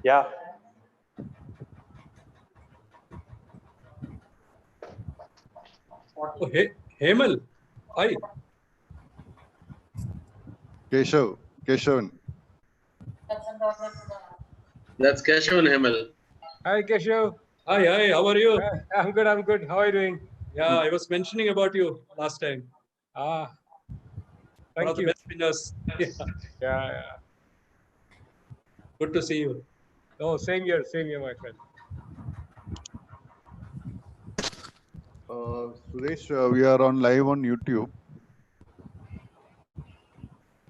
Yeah. Oh, hey, Hemal. Hi. Keshavan. That's Keshav and Hemal. Hi, Keshav. Hi. How are you? I'm good. How are you doing? Yeah, I was mentioning about you last time. Thank One of the you. best spinners. Yeah. Good to see you. Oh, same here, my friend. Suresh, we are on live on YouTube.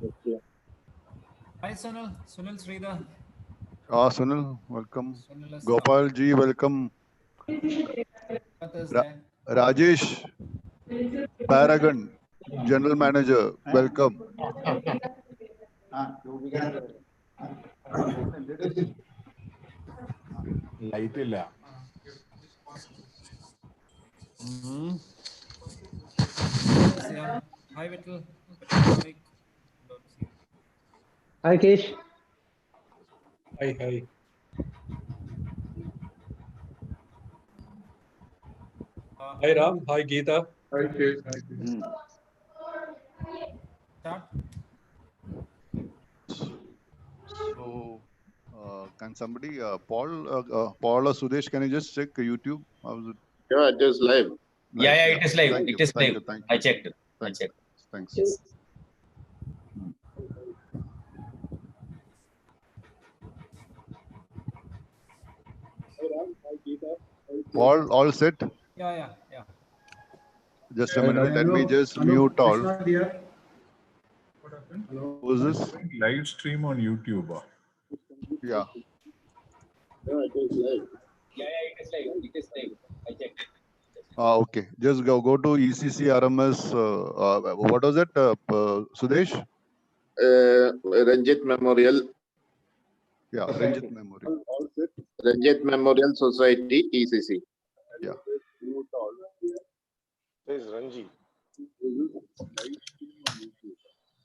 Okay. Hi, Sunil Sridhar. Sunil, welcome. Sunil has Gopal ji, welcome. Rajesh, Paragon, General Manager, welcome. Light illa. Hi, Vittal. Hi, Kesh. Hi. Hi, Ram. Hi, Geeta. Hi, Kesh. Start. So, can somebody, Paul or Sudesh, can you just check YouTube? How's it? Yeah, it is live. Yeah, it is live. Thank It is live. Thank you. I checked. Thanks. Yes. Paul, all set? Yeah. Just a minute. Let me just mute all. What happened? Who's this? Live stream on YouTube. Yeah. Yeah, it is live. Yeah, it is live. I checked. Okay. Just go to ECC RMS. What was it, Sudesh? Ranjit Memorial. Yeah, Ranjit Memorial. Ranjit Memorial Society, ECC. Yeah. This is Ranji.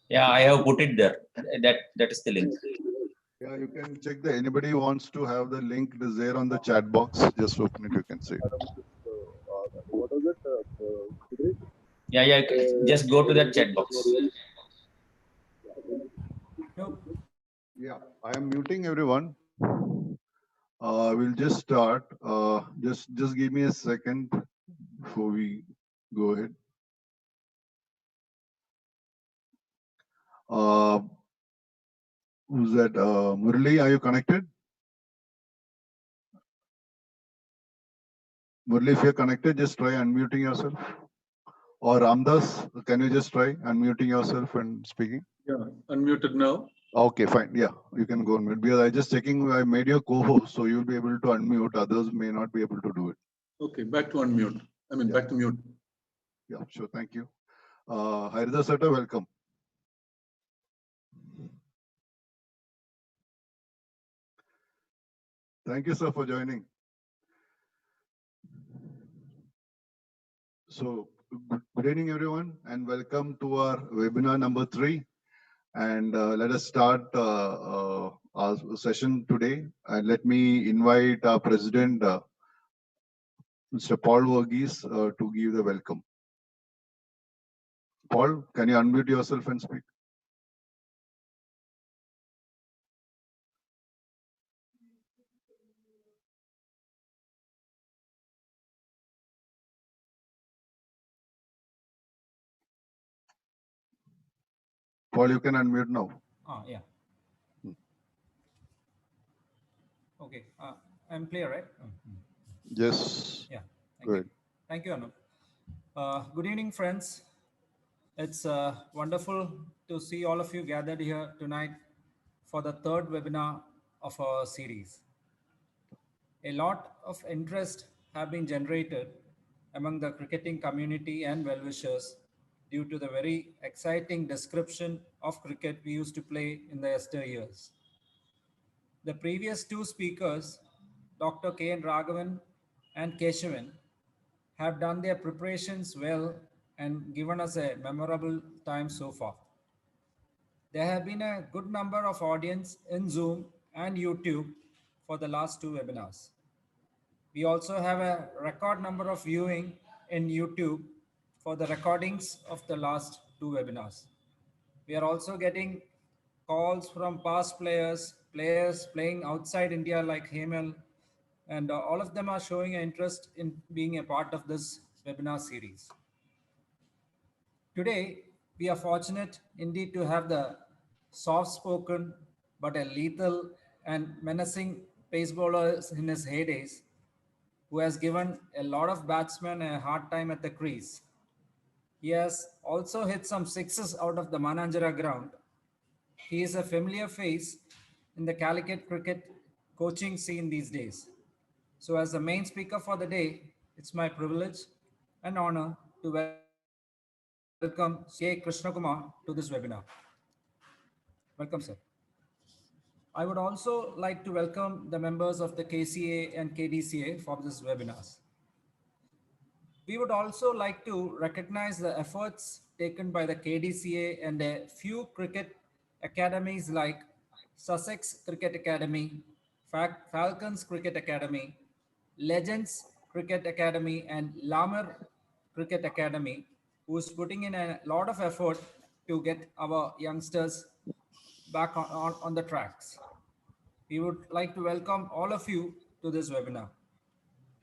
Yeah, I have put it there. That is the link. Yeah, you can check the anybody wants to have the link. It is there on the chat box. Just open it. You can see. What was it? Yeah. Just go to that chat box. Yeah, I am muting everyone. We'll just start. Just give me a second before we go ahead. Who's that? Murli, are you connected? Murli, if you're connected, just try unmuting yourself. Or Ramdas, can you just try unmuting yourself and speaking? Yeah, unmuted now. Okay, fine. Yeah, you can go on mute. Because I just checking, I made you a co-host, so you'll be able to unmute. Others may not be able to do it. Okay, back to unmute. Back to mute. Yeah, sure. Thank you. Haridha Sata, welcome. Thank you, sir, for joining. So, good evening, everyone, and welcome to our webinar number 3. And let us start our session today. And let me invite our president, Mr. Paul Verghese, to give the welcome. Paul, can you unmute yourself and speak? Paul, you can unmute now. Yeah. Okay. I'm clear, right? Yes. Yeah. Good. Thank you, Anu. Good evening, friends. It's wonderful to see all of you gathered here tonight for the 3rd webinar of our series. A lot of interest have been generated among the cricketing community and well-wishers due to the very exciting description of cricket we used to play in the yesteryears. The previous 2 speakers, Dr. K. Raghavan and Keshavan, have done their preparations well and given us a memorable time so far. There have been a good number of audience in Zoom and YouTube for the last two webinars. We also have a record number of viewing in YouTube for the recordings of the last two webinars. We are also getting calls from past players playing outside India like Hemel, and all of them are showing an interest in being a part of this webinar series. Today, we are fortunate indeed to have the soft-spoken but a lethal and menacing pace bowler in his heydays, who has given a lot of batsmen a hard time at the crease. He has also hit some sixes out of the Mananjara ground. He is a familiar face in the Calicut cricket coaching scene these days. So as the main speaker for the day, it's my privilege and honor to welcome C.A. Krishnakumar to this webinar. Welcome, sir. I would also like to welcome the members of the KCA and KDCA for this webinars. We would also like to recognize the efforts taken by the KDCA and a few cricket academies like Sussex Cricket Academy, Falcons Cricket Academy, Legends Cricket Academy, and Lamer Cricket Academy, who is putting in a lot of effort to get our youngsters back on the tracks. We would like to welcome all of you to this webinar.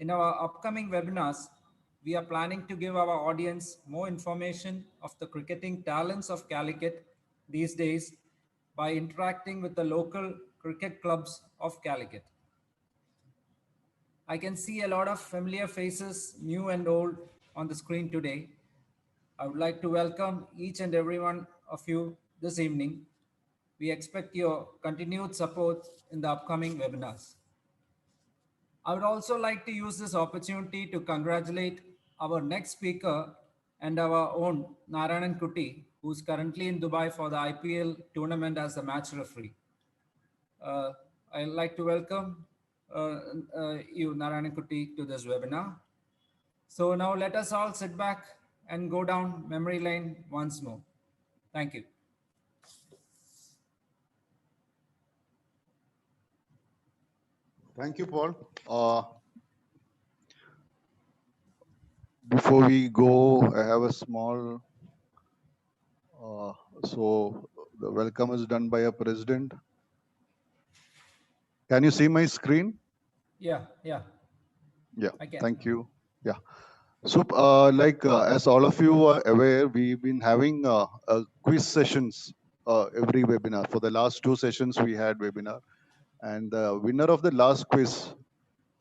In our upcoming webinars, we are planning to give our audience more information of the cricketing talents of Calicut these days by interacting with the local cricket clubs of Calicut. I can see a lot of familiar faces, new and old, on the screen today. I would like to welcome each and every one of you this evening. We expect your continued support in the upcoming webinars. I would also like to use this opportunity to congratulate our next speaker and our own Narayanan Kuti, who is currently in Dubai for the IPL tournament as a match referee. I'd like to welcome you, Narayanan Kuti, to this webinar. So now let us all sit back and go down memory lane once more. Thank you. Thank you, Paul. Before we go, I have a small, so the welcome is done by a president. Can you see my screen? Yeah. Yeah, I can. thank you. Yeah. So, as all of you are aware, we've been having quiz sessions every webinar. For the last two sessions, we had webinar. And the winner of the last quiz,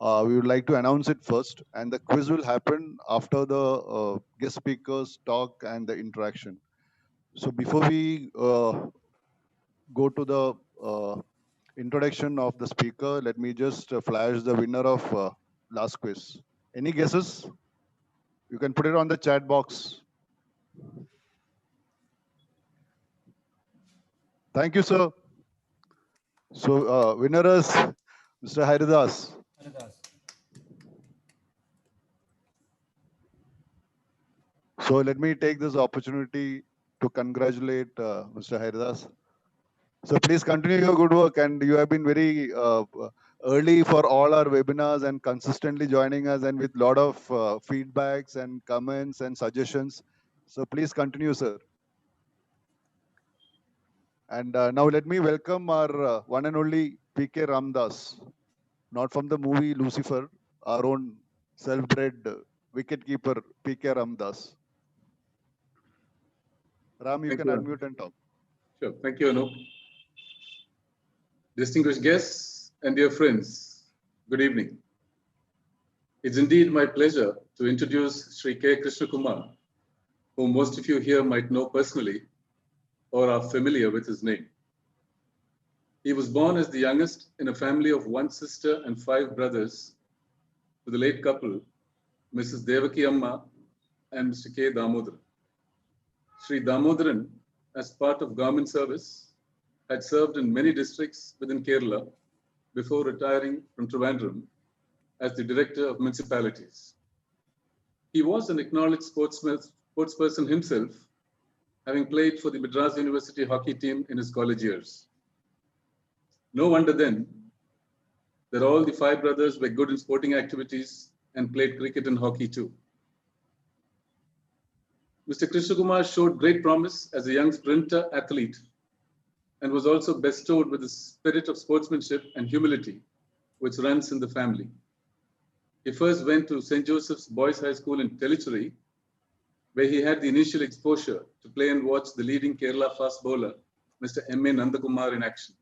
we would like to announce it first. And the quiz will happen after the guest speakers talk and the interaction. So before we go to the introduction of the speaker, let me just flash the winner of last quiz. Any guesses? You can put it on the chat box. Thank you, sir. So winner is Mr. Haridas. So let me take this opportunity to congratulate Mr. Haridas. So please continue your good work, and you have been very early for all our webinars and consistently joining us and with a lot of feedbacks and comments and suggestions. So please continue, sir. And now let me welcome our one and only P.K. Ramdas, not from the movie Lucifer, our own self-bred wicketkeeper P.K. Ramdas. Ram, you can unmute and talk. Sure. Thank you, Anup. Distinguished guests and dear friends, good evening. It's indeed my pleasure to introduce Sri K. Krishnakumar, whom most of you here might know personally or are familiar with his name. He was born as the youngest in a family of one sister and 5 brothers to the late couple, Mrs. Devaki Amma and Mr. K. Damodaran. Sri Damodaran, as part of government service, had served in many districts within Kerala before retiring from Trivandrum as the Director of Municipalities. He was an acknowledged sportsperson himself, having played for the Madras University hockey team in his college years. No wonder then, that all the five brothers were good in sporting activities and played cricket and hockey too. Mr. Krishnakumar showed great promise as a young sprinter athlete and was also bestowed with the spirit of sportsmanship and humility which runs in the family. He first went to St. Joseph's Boys High School in Tellicherry, where he had the initial exposure to play and watch the leading Kerala fast bowler, Mr. M.A. Nandakumar, in action.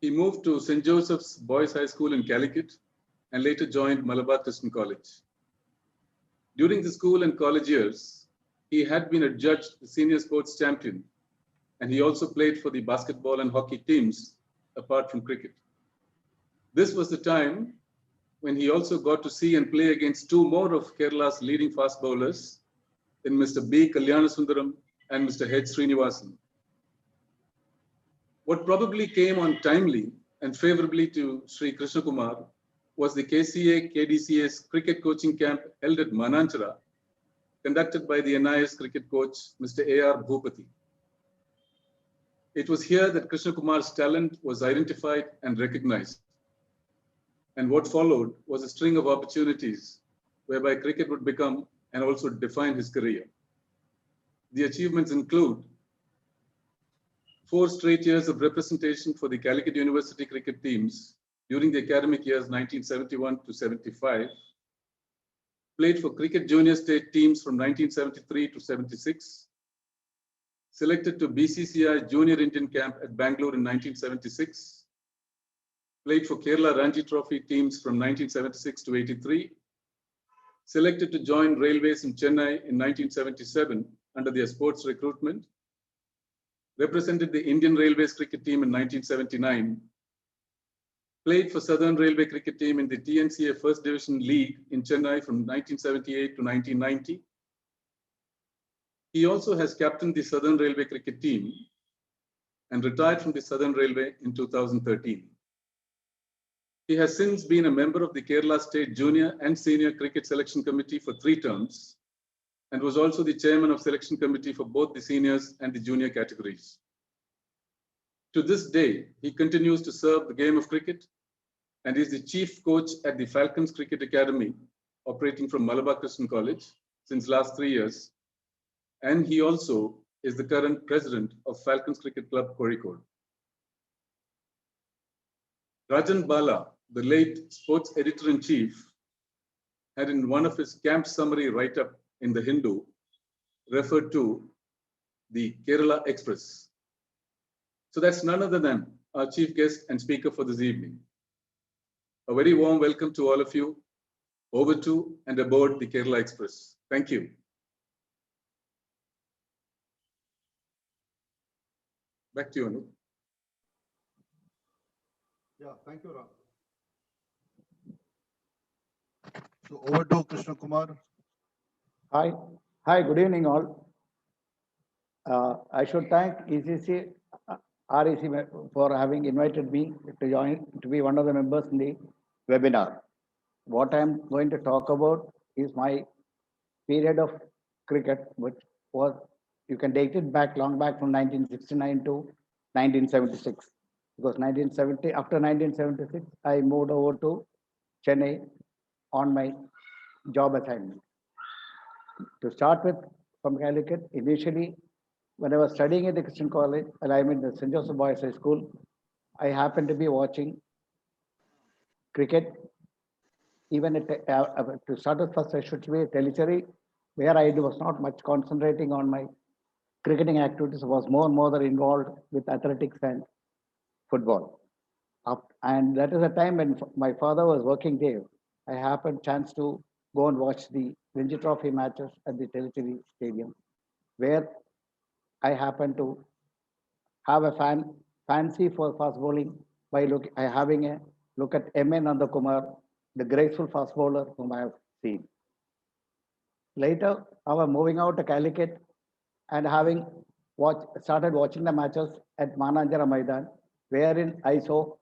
He moved to St. Joseph's Boys High School in Calicut and later joined Malabar Christian College. During the school and college years, he had been adjudged the senior sports champion, and he also played for the basketball and hockey teams apart from cricket. This was the time when he also got to see and play against two more of Kerala's leading fast bowlers, in Mr. B. Kalyanasundaram and Mr. H. Srinivasan. What probably came on timely and favorably to Sri Krishnakumar was the KCA-KDCA's cricket coaching camp held at Mananchara, conducted by the NIS cricket coach, Mr. A.R. Bhupati. It was here that Krishnakumar's talent was identified and recognized. And what followed was a string of opportunities whereby cricket would become and also define his career. The achievements include 4 straight years of representation for the Calicut University cricket teams during the academic years 1971 to 75, played for cricket junior state teams from 1973 to 76, selected to BCCI Junior Indian Camp at Bangalore in 1976, played for Kerala Ranji Trophy teams from 1976 to 83, selected to join Railways in Chennai in 1977 under their sports recruitment, represented the Indian Railways cricket team in 1979, played for Southern Railway cricket team in the TNCA First Division League in Chennai from 1978 to 1990. He also has captained the Southern Railway cricket team and retired from the Southern Railway in 2013. He has since been a member of the Kerala State Junior and Senior Cricket Selection Committee for 3 terms and was also the chairman of selection committee for both the seniors and the junior categories. To this day, he continues to serve the game of cricket and is the chief coach at the Falcons Cricket Academy, operating from Malabar Christian College since last 3 years. And he also is the current president of Falcons Cricket Club, Kozhikode. Rajan Bala, the late sports editor-in-chief, had in one of his camp summary write-up in the Hindu referred to the Kerala Express. So that's none other than our chief guest and speaker for this evening. A very warm welcome to all of you over to and aboard the Kerala Express. Thank you. Back to you, Anu. Yeah, thank you, Ram. So over to Krishnakumar. Hi, good evening all. I should thank ECC, REC for having invited me to join, to be one of the members in the webinar. What I'm going to talk about is my period of cricket, which was, you can date it back, long back from 1969 to 1976. Because after 1976, I moved over to Chennai on my job assignment. To start with, from Calicut, initially, when I was studying at the Christian College, and I'm in the St. Joseph Boys High School, I happened to be watching cricket. Even to start with, first I should be at Tellicherry, where I was not much concentrating on my cricketing activities, was more involved with athletics and football. And that is a time when my father was working there. I happened chance to go and watch the Ranji Trophy matches at the Tellicherry Stadium, where I happened to have a fancy for fast bowling by having a look at M.A. Nandakumar, the graceful fast bowler whom I have seen. Later, I was moving out to Calicut and having started watching the matches at Mananjara Maidan, wherein I saw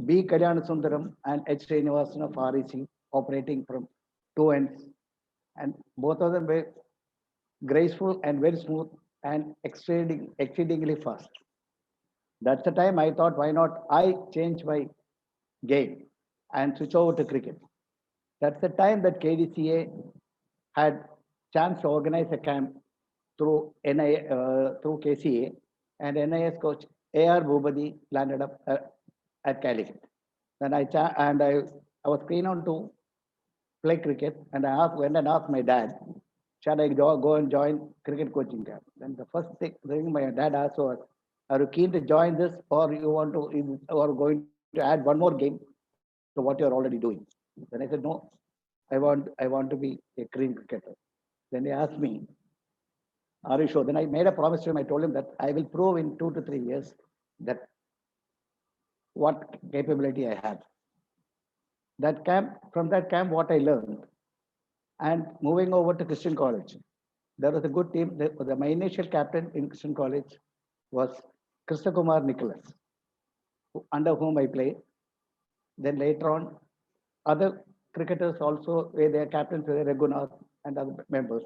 B. Kalyanasundaram and H. Srinivasan of REC operating from 2 ends. And both of them were graceful and very smooth and exceedingly fast. That's the time I thought, why not I change my game and switch over to cricket. That's the time that KDCA had chance to organize a camp through through KCA, and NIS coach AR Bhubadi landed up at Calicut. Then I was keen on to play cricket, and I went and asked my dad, shall I go and join cricket coaching camp? Then the first thing my dad asked was, are you keen to join this, or you want to, or going to add one more game to what you're already doing? Then I said, no, I want to be a green cricketer. Then he asked me, are you sure? Then I made a promise to him. I told him that I will prove in 2 to 3 years that what capability I have. From that camp, what I learned, and moving over to Christian College, there was a good team. My initial captain in Christian College was Krishnakumar Nicholas, under whom I played. Then later on, other cricketers also were their captains, were Raghunath and other members.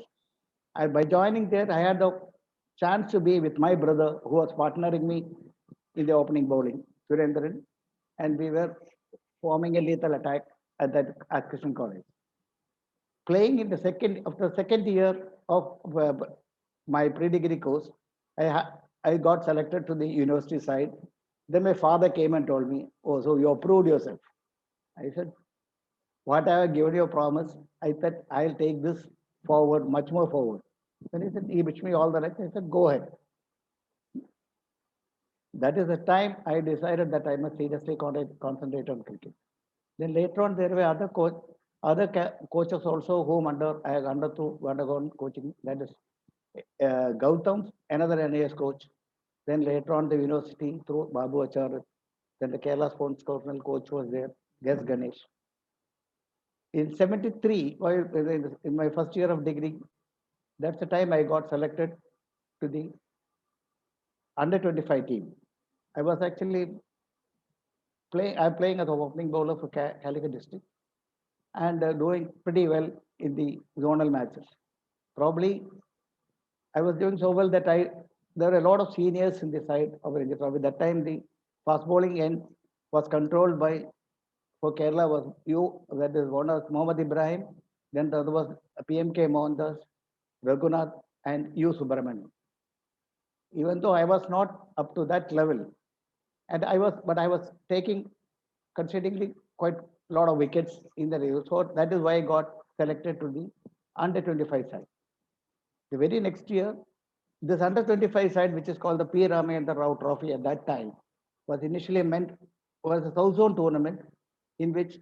And by joining there, I had the chance to be with my brother, who was partnering me in the opening bowling, Surendran, and we were forming a lethal attack at Christian College. Playing in after the second year of my pre-degree course, I got selected to the university side. Then my father came and told me, oh, so you approved yourself. I said, what I have given you a promise, I said, I'll take this forward, much more forward. Then he said, he wished me all the luck. I said, go ahead. That is the time I decided that I must seriously concentrate on cricket. Then later on, there were other coaches also whom I have undergone coaching. That is Gautam, another NIS coach. Then later on, the university through Babu Acharya. Then the Kerala Sports Council coach was there, Gas Ganesh. In 73, in my first year of degree, that's the time I got selected to the under-25 team. I was actually I'm playing as an opening bowler for Calicut district and doing pretty well in the zonal matches. Probably I was doing so well that there were a lot of seniors in the side of Ranji Trophy. That time the fast bowling end was controlled by, for Kerala was that is one was Mohammad Ibrahim, then the other was PMK Mohandas, Raghunath and U. Subramanian. Even though I was not up to that level, but I was taking considerably quite a lot of wickets in the race. So that is why I got selected to the under-25 side. The very next year, this under-25 side, which is called the P. Ramayendra Rao Trophy at that time, was initially was a South Zone tournament in which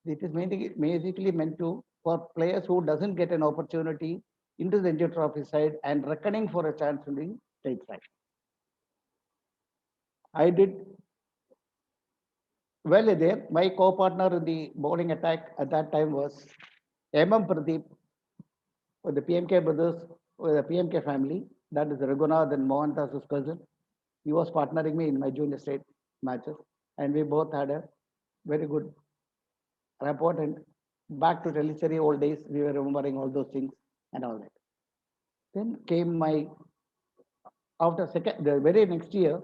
it is basically meant for players who doesn't get an opportunity into the Ranji Trophy side and reckoning for a chance in the state side. I did well there. My co-partner in the bowling attack at that time was M.M. Pradeep, with the PMK brothers, with the PMK family. That is Raghunath and Mohandas' cousin. He was partnering me in my junior state matches, and we both had a very good rapport. And back to Tellicherry old days, we were remembering all those things and all that. Then came the very next year,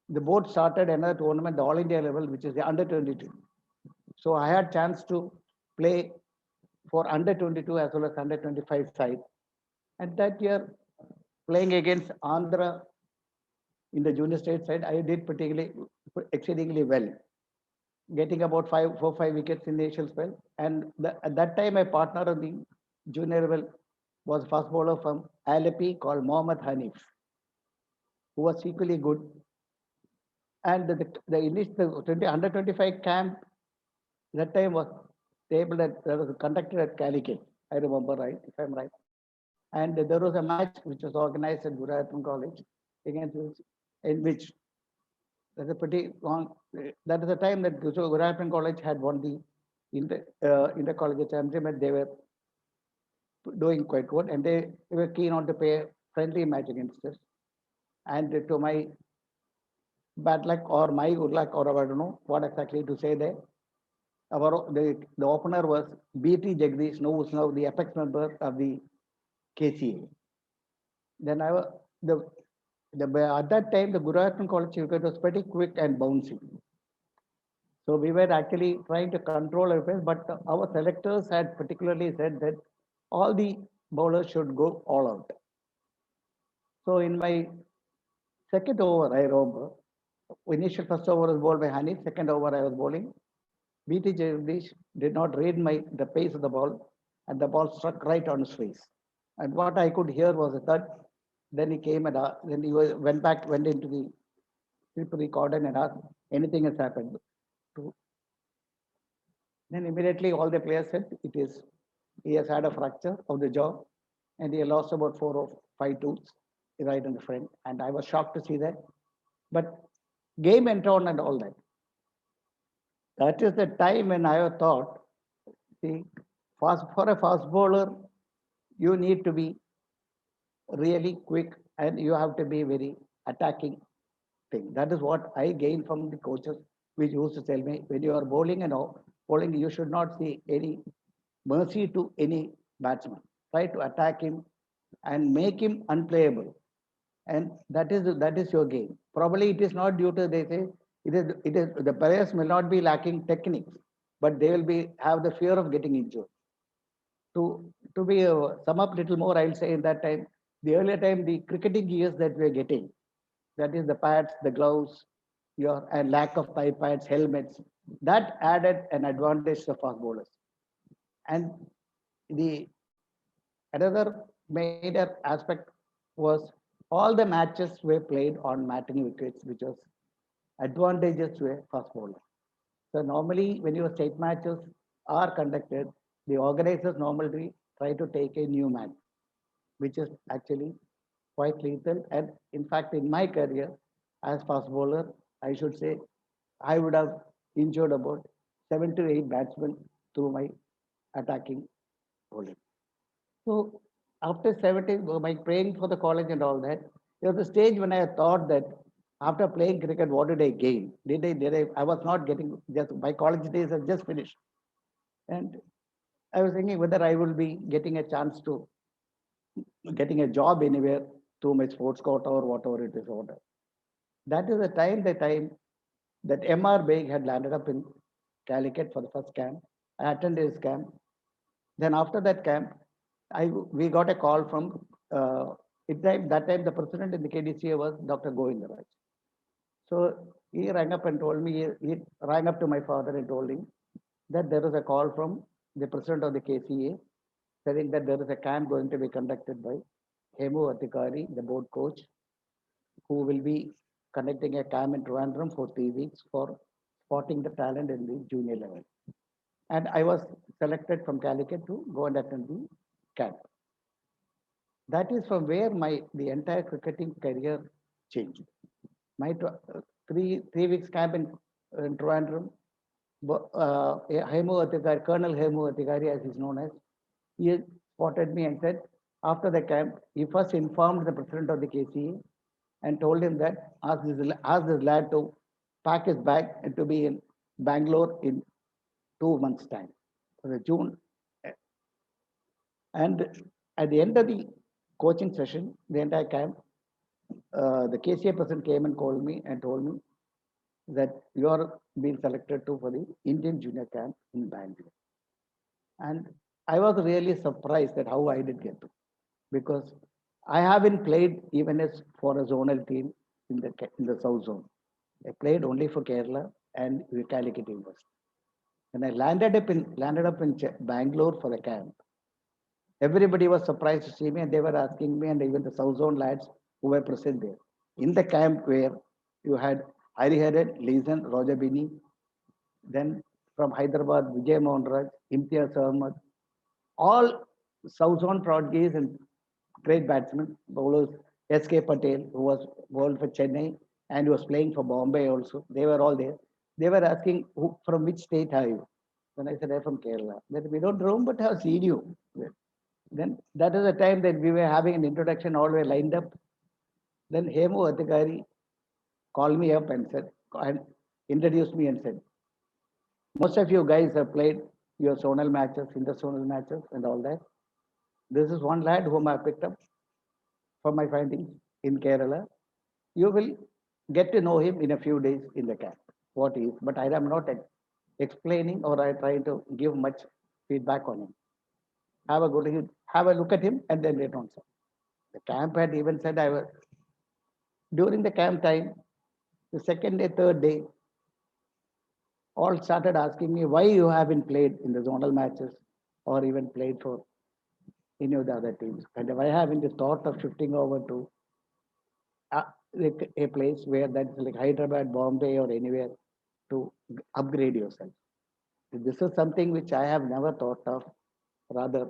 the board started another tournament, the All India level, which is the under-22. So I had chance to play for under-22 as well as under-25 side. And that year, playing against Andhra in the junior state side, I did exceedingly well, getting about 4 or 5 wickets in the initial spell. And at that time, my partner on the junior level was a fast bowler from Alleppey called Mohammad Hanif, who was equally good. And the under-25 camp that time was conducted at Calicut. I remember right, if I'm right. And there was a match which was organized at Guruvayoor College in which there's a pretty long. That is the time that Guruvayoor College had won the inter-college championship. They were doing quite good, and they were keen on to play a friendly match against us. And to my bad luck or my good luck, or I don't know what exactly to say there, the opener was B.T. Jagdish, who is now the apex member of the KCA. Then at that time, the Guruvayoor College cricket was pretty quick and bouncy. So we were actually trying to control our pace, but our selectors had particularly said that all the bowlers should go all out. So in my second over, I remember, initial first over was bowled by Hanif, second over I was bowling. BT Jagdish did not read the pace of the ball, and the ball struck right on his face. And what I could hear was a thud. Then he came and then he went into the cordon and asked, anything has happened. Then immediately all the players said he has had a fracture of the jaw and he lost about 4 or 5 tooths right in the front. And I was shocked to see that. But game went on and all that. That is the time when I thought, see, for a fast bowler, you need to be really quick and you have to be very attacking thing. That is what I gained from the coaches, which used to tell me, when you are bowling and bowling, you should not see any mercy to any batsman. Try to attack him and make him unplayable. And that is your game. Probably it is not due to, they say, it is the players will not be lacking techniques, but they will have the fear of getting injured. To be sum up little more, I'll say in that time, the earlier time, the cricketing gears that we're getting, that is the pads, the gloves, and lack of thigh pads, helmets, that added an advantage to fast bowlers. And the another major aspect was all the matches were played on matinee wickets, which was advantages to a fast bowler. So normally when your state matches are conducted, the organizers normally try to take a new man, which is actually quite lethal. And in fact, in my career as fast bowler, I should say I would have injured about 7 to 8 batsmen through my attacking bowling. So after 17, my praying for the college and all that, there was a stage when I thought that after playing cricket, what did I gain? I was not getting, just my college days have just finished. And I was thinking whether I will be getting a chance to getting a job anywhere through my sports quota or whatever it is order. That is the time that M.R. Beg had landed up in Calicut for the first camp. I attended his camp. Then after that camp, we got a call from, that time the president in the KDCA was Dr. Govindaraj. So he rang up and told me, he rang up to my father and told him that there is a call from the president of the KCA saying that there is a camp going to be conducted by Hemu Atikari, the board coach, who will be conducting a camp in Trivandrum for 3 weeks for spotting the talent in the junior level. And I was selected from Calicut to go and attend the camp. That is from where the entire cricketing career changed. My 3 weeks camp in Trivandrum, Hemu Atikari, Colonel Hemu Atikari, as he's known as, he spotted me and said, after the camp, he first informed the president of the KCA and told him that ask this lad to pack his bag and to be in Bangalore in 2 months' time, for the June. And at the end of the coaching session, the entire camp, the KCA president came and called me and told me that you are being selected for the Indian junior camp in Bangalore. And I was really surprised at how I did get to, because I haven't played even for a zonal team in the South Zone. I played only for Kerala and Calicut University. When I landed up in Bangalore for the camp, everybody was surprised to see me, and they were asking me, and even the South Zone lads who were present there. In the camp where you had Hariharan, Leeson, Roger Bini, then from Hyderabad, Vijay Mohanraj, Imtiaz Ahmed, all South Zone prodigies and great batsmen, bowlers, S.K. Patel, who was bowled for Chennai and was playing for Bombay also. They were all there. They were asking, from which state are you? Then I said, I'm from Kerala. Then we don't know, but I've seen you. Then that is the time that we were having an introduction, all were lined up. Then Hemu Atikari called me up and introduced me and said, most of you guys have played your zonal matches, inter-zonal matches and all that. This is one lad whom I picked up from my findings in Kerala. You will get to know him in a few days in the camp, what he is. But I am not explaining or I try to give much feedback on him. Have a look at him and then later on. The camp had even said during the camp time, the second day, third day, all started asking me why you haven't played in the zonal matches or even played for any of the other teams. And why haven't you thought of shifting over to a place where that's like Hyderabad, Bombay, or anywhere to upgrade yourself? This is something which I have never thought of. Rather,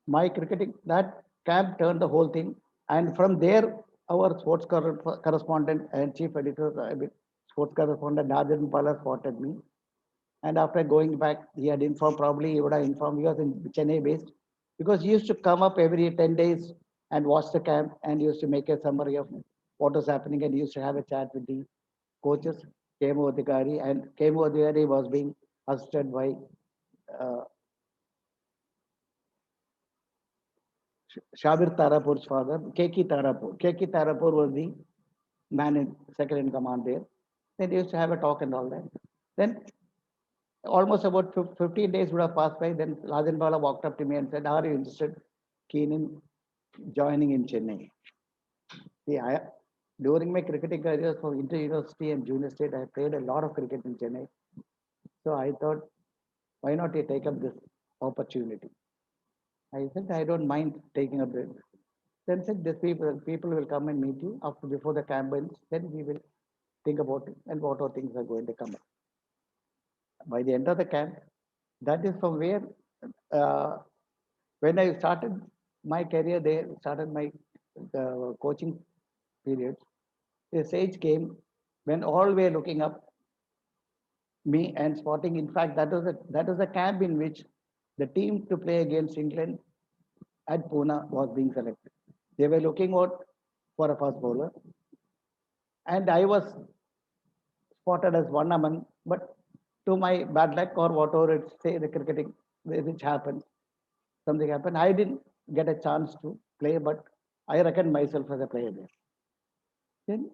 my cricketing, that camp turned the whole thing. And from there, our sports correspondent and chief editor, sports correspondent, Rajan Pala spotted me. And after going back, he had informed, probably he would have informed, he was in Chennai based, because he used to come up every 10 days and watch the camp and used to make a summary of what was happening, and he used to have a chat with the coaches, Kemu Adhikari, and Kemu Adhikari was being assisted by Shabir Tarapur's father, Keki Tarapur. Keki Tarapur was the man in second in command there. Then they used to have a talk and all that. Then almost about 15 days would have passed by. Then Rajan Bala walked up to me and said, "Are you interested, keen in joining in Chennai?" See, during my cricketing career for inter-university and junior state, I played a lot of cricket in Chennai. So I thought, why not you take up this opportunity? I said, I don't mind taking up this. Then said, these people will come and meet you before the camp ends. Then we will think about it and what all things are going to come up. By the end of the camp, that is from where, when I started my career there, started my coaching periods, the stage came when all were looking up me and spotting. In fact, that was a camp in which the team to play against England at Pune was being selected. They were looking out for a fast bowler, and I was spotted as one among. But to my bad luck or whatever it say, the cricketing which happened, something happened. I didn't get a chance to play, but I reckon myself as a player there. Then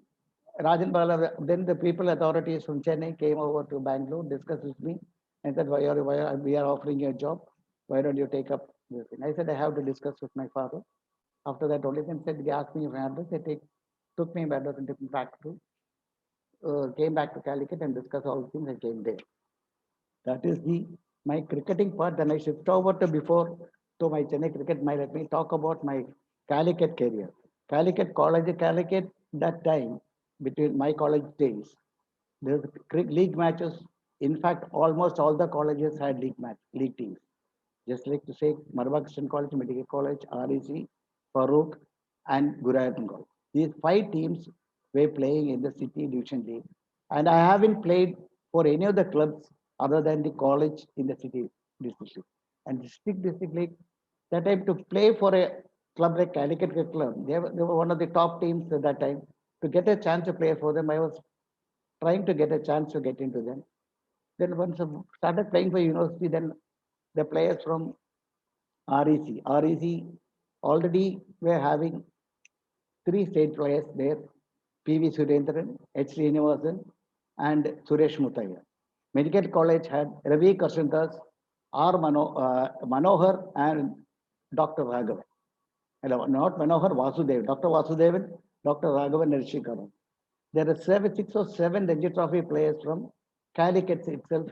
Rajan Bala, then the people authorities from Chennai came over to Bangalore, discussed with me, and said, why we are offering you a job. Why don't you take up this thing? I said, I have to discuss with my father. After that, only then said, they asked me for address. They took me address and took me back to, came back to Calicut and discussed all things and came there. That is my cricketing part. Then I shift over to my Chennai cricket. Let me talk about my Calicut career. Calicut College, Calicut, that time, between my college days, there's league matches. In fact, almost all the colleges had league teams. Just like to say, Marba Christian College, Medical College, REC, Farooq, and Gurayat College. These 5 teams were playing in the city division league. And I haven't played for any of the clubs other than the college in the city district league. And district league, that time to play for a club like Calicut Cricket Club, they were one of the top teams at that time. To get a chance to play for them, I was trying to get a chance to get into them. Then once I started playing for university, then the players from REC already were having 3 state players there, P.V. Surendran, H. Srinivasan, and Suresh Mutaya. Medical College had Ravi Karshandas, R. Manohar, and Dr. Raghavan. Not Manohar, Vasudevan. Dr. Vasudevan, Dr. Raghavan, and Rishikaran. There are 6 or 7 Ranji Trophy players from Calicut itself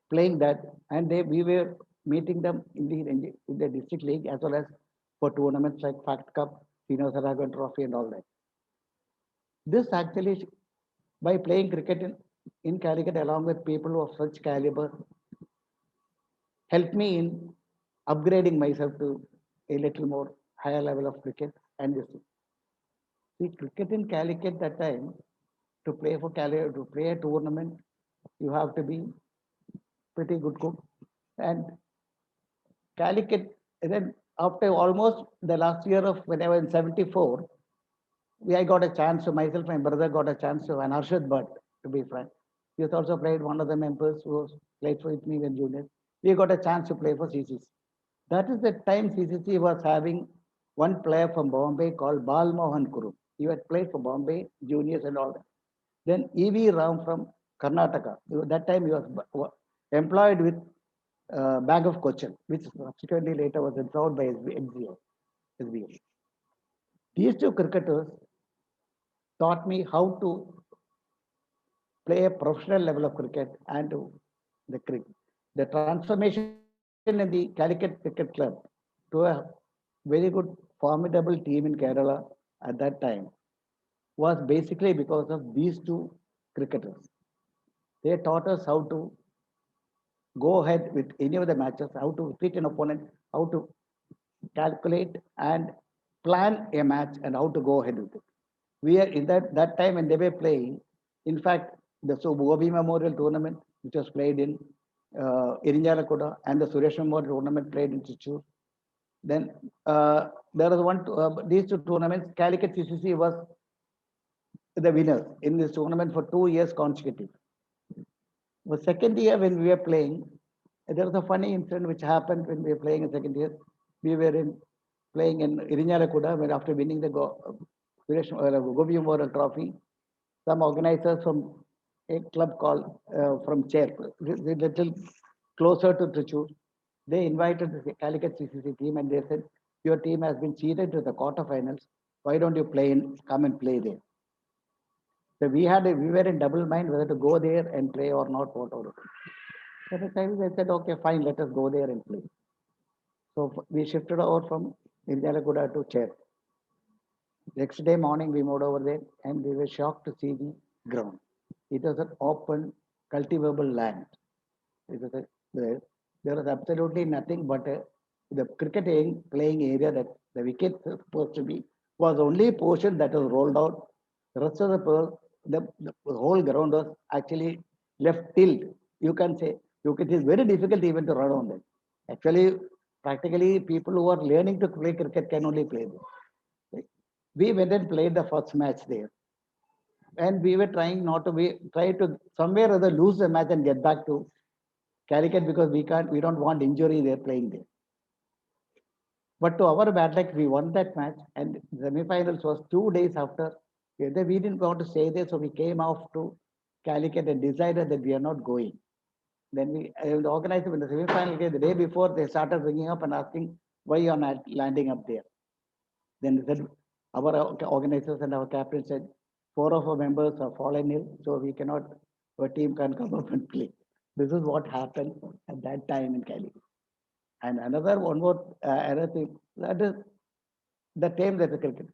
playing that, and we were meeting them in the district league as well as for tournaments like Fact Cup, Senior Raghavan Trophy, and all that. This actually, by playing cricket in Calicut along with people of such caliber, helped me in upgrading myself to a little more higher level of cricket. And this, see, cricket in Calicut that time, to play for Calicut, to play a tournament, you have to be pretty good cook. And Calicut, then after almost the last year of when I was in 74, I got a chance to myself, my brother got a chance to, and Arshad Bhatt, to be frank. He has also played, one of the members who was played with me when junior. We got a chance to play for CCC. That is the time CCC was having one player from Bombay called Bal Mohan Kuru. He had played for Bombay, juniors and all that. Then E.V. Ram from Karnataka. That time he was employed with Bank of Cochin, which subsequently later was absorbed by SBI. These two cricketers taught me how to play a professional level of cricket and the cricket. The transformation in the Calicut Cricket Club to a very good, formidable team in Kerala at that time was basically because of these two cricketers. They taught us how to go ahead with any of the matches, how to treat an opponent, how to calculate and plan a match, and how to go ahead with it. We are in that time when they were playing. In fact, the Gobi Memorial Tournament, which was played in Irinjalakuda, and the Suresh Memorial Tournament played in Chichur. Then there was these two tournaments. Calicut CCC was the winners in this tournament for 2 years consecutive. The second year when we were playing, there was a funny incident which happened when we were playing in second year. We were playing in Irinjalakuda, where after winning the Gobi Memorial Trophy, some organizers from a club called from Chair, little closer to Trichur, they invited the Calicut CCC team and they said, your team has been seeded to the quarterfinals. Why don't you come and play there? So we were in double mind whether to go there and play or not. Whatever. At the time they said, okay, fine, let us go there and play. So we shifted over from Irinjalakuda to Chair. Next day morning, we moved over there and we were shocked to see the ground. It was an open, cultivable land. There was absolutely nothing but the cricket playing area that the wicket was supposed to be was only a portion that was rolled out. The rest of the whole ground was actually left tilled. You can say it is very difficult even to run on them. Actually, practically, people who are learning to play cricket can only play there. We went and played the first match there. And we were trying to somewhere or other lose the match and get back to Calicut because we don't want injury there playing there. But to our bad luck, we won that match, and the semi-finals was 2 days after. We didn't want to stay there, so we came off to Calicut and decided that we are not going. Then the organizer in the semi-final game, the day before, they started ringing up and asking why you are not landing up there. Then they said, our organizers and our captain said, 4 of our members are fallen ill, so our team can't come up and play. This is what happened at that time in Calicut. And one more thing, that is the time that the cricket.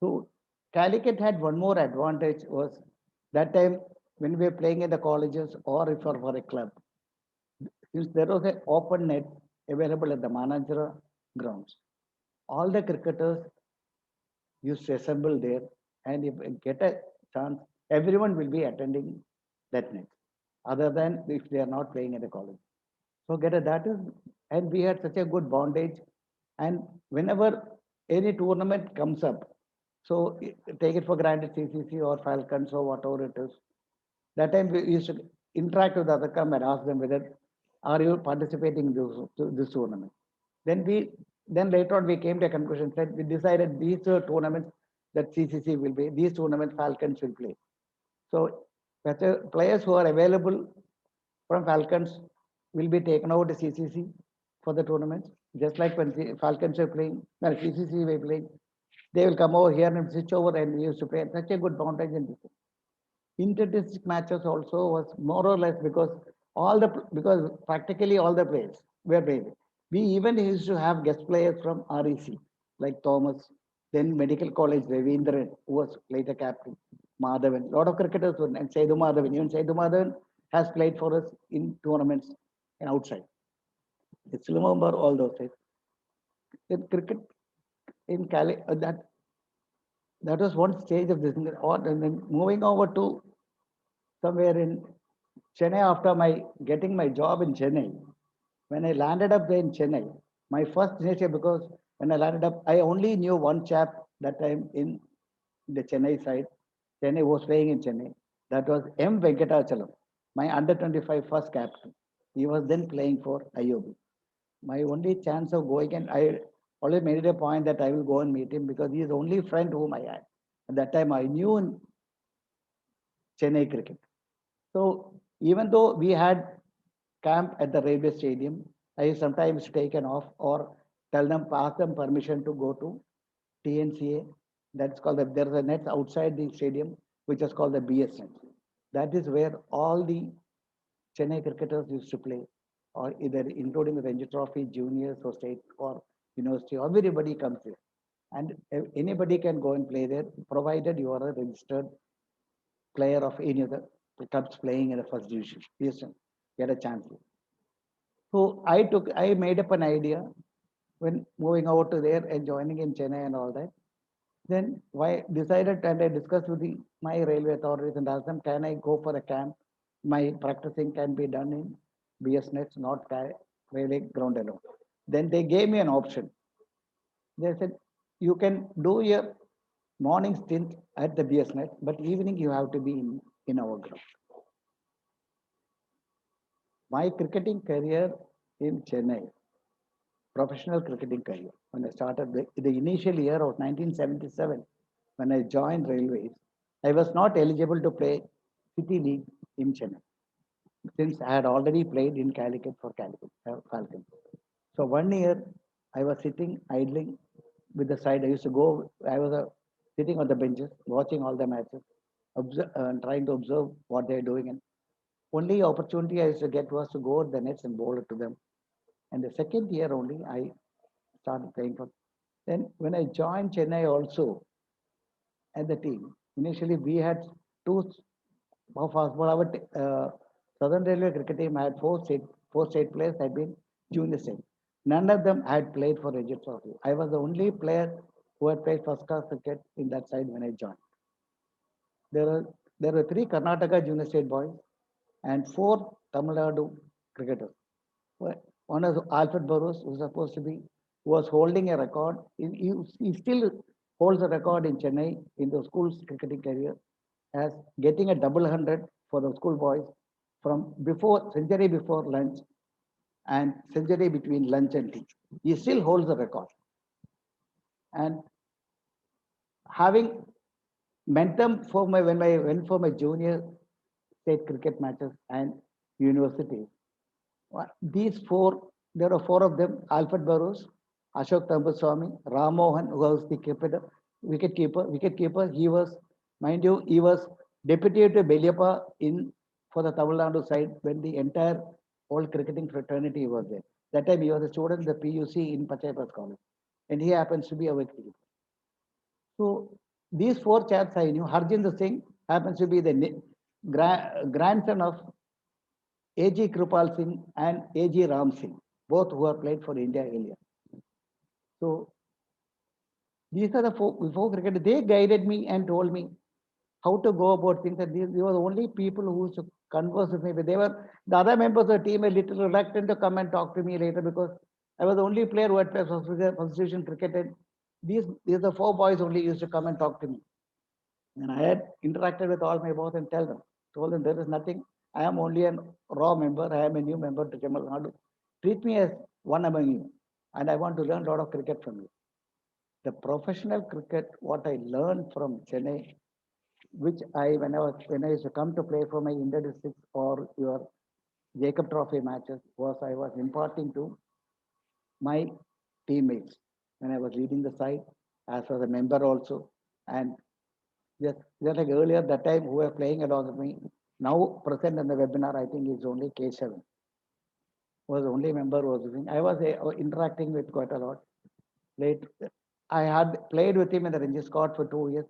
So Calicut had one more advantage was that time when we were playing in the colleges or if for a club, since there was an open net available at the Mananjara grounds, all the cricketers used to assemble there, and if they get a chance, everyone will be attending that net, other than if they are not playing at the college. So and we had such a good bondage, and whenever any tournament comes up, so take it for granted, CCC or Falcons or whatever it is, that time we used to interact with the other club and ask them whether are you participating in this tournament. Then later on we came to a conclusion that we decided these tournaments that CCC will play, these tournaments Falcons will play. So players who are available from Falcons will be taken over to CCC for the tournaments, just like when Falcons are playing, well, CCC were playing, they will come over here and switch over, and we used to play such a good bondage in this. Inter-district matches also was more or less because practically all the players were playing. We even used to have guest players from REC, like Thomas, then Medical College, Ravindran, who was later captain, Madhavan, a lot of cricketers, and Sedu Madhavan. Even Sedu Madhavan has played for us in tournaments and outside. I still remember all those days. In cricket, in Cali, that was one stage of this. And then moving over to somewhere in Chennai after getting my job in Chennai. When I landed up there in Chennai, my first initiative, because when I landed up, I only knew one chap that time in the Chennai side. Chennai was playing in Chennai. That was M. Venkatachalam, my under-25 first captain. He was then playing for IOB. My only chance of going, and I always made it a point that I will go and meet him because he is the only friend whom I had. At that time, I knew in Chennai cricket. So even though we had camp at the railway stadium, I sometimes taken off or tell them, ask them permission to go to TNCA. That's called there's a net outside the stadium, which is called the BS net. That is where all the Chennai cricketers used to play, or either including the Ranji Trophy, juniors or state or university, everybody comes here. And anybody can go and play there, provided you are a registered player of any other clubs playing in the first division. Yes, get a chance. So I made up an idea when moving over to there and joining in Chennai and all that. Then why decided and I discussed with my railway authorities and asked them, can I go for a camp? My practicing can be done in BS nets, not railway ground alone. Then they gave me an option. They said, you can do your morning stint at the BS net, but evening you have to be in our ground. My cricketing career in Chennai, professional cricketing career, when I started the initial year of 1977, when I joined Railways, I was not eligible to play City League in Chennai, since I had already played in Calicut for Calicut Falcons. So 1 year, I was sitting idling with the side. I used to go, I was sitting on the benches, watching all the matches, trying to observe what they're doing. And only opportunity I used to get was to go to the nets and bowl it to them. And the second year only, I started playing for. Then when I joined Chennai also at the team, initially we had two of us, well, our Southern Railway cricket team had four state players had been junior state. None of them had played for Ranji Trophy. I was the only player who had played first class cricket in that side when I joined. There were three Karnataka junior state boys and four Tamil Nadu cricketers. One is Alfred Burrows, who was supposed to be, who was holding a record. He still holds a record in Chennai in the school's cricketing career as getting a double 100 for the school boys from century before lunch and century between lunch and tea. He still holds the record. And having momentum for when I went for my junior state cricket matches and universities, these four, there are four of them: Alfred Burrows, Ashok Tambaswamy, Ram Mohan, who was the wicketkeeper. He was, mind you, he was deputy to Beliapa for the Tamil Nadu side when the entire old cricketing fraternity was there. That time he was a student in the PUC in Pachaipas College, and he happens to be a wicketkeeper. So these four chaps I knew. Harjinder Singh happens to be the grandson of A.G. Krupal Singh and A.G. Ram Singh, both who have played for India earlier. So these are the four cricketers. They guided me and told me how to go about things. And they were the only people who used to converse with me. But the other members of the team a little reluctant to come and talk to me later because I was the only player who had played first division cricket. And these are the four boys only used to come and talk to me. And I had interacted with all my boys and told them there is nothing. I am only a raw member. I am a new member to Tamil Nadu. Treat me as one among you. And I want to learn a lot of cricket from you. The professional cricket, what I learned from Chennai, which when I used to come to play for my India districts or your Jacob Trophy matches, I was imparting to my teammates when I was leading the side, as was a member also. And just like earlier, that time who were playing along with me, now present in the webinar, I think is only K7. Was the only member who was with me. I was interacting with quite a lot. I had played with him in the Ranji squad for 2 years.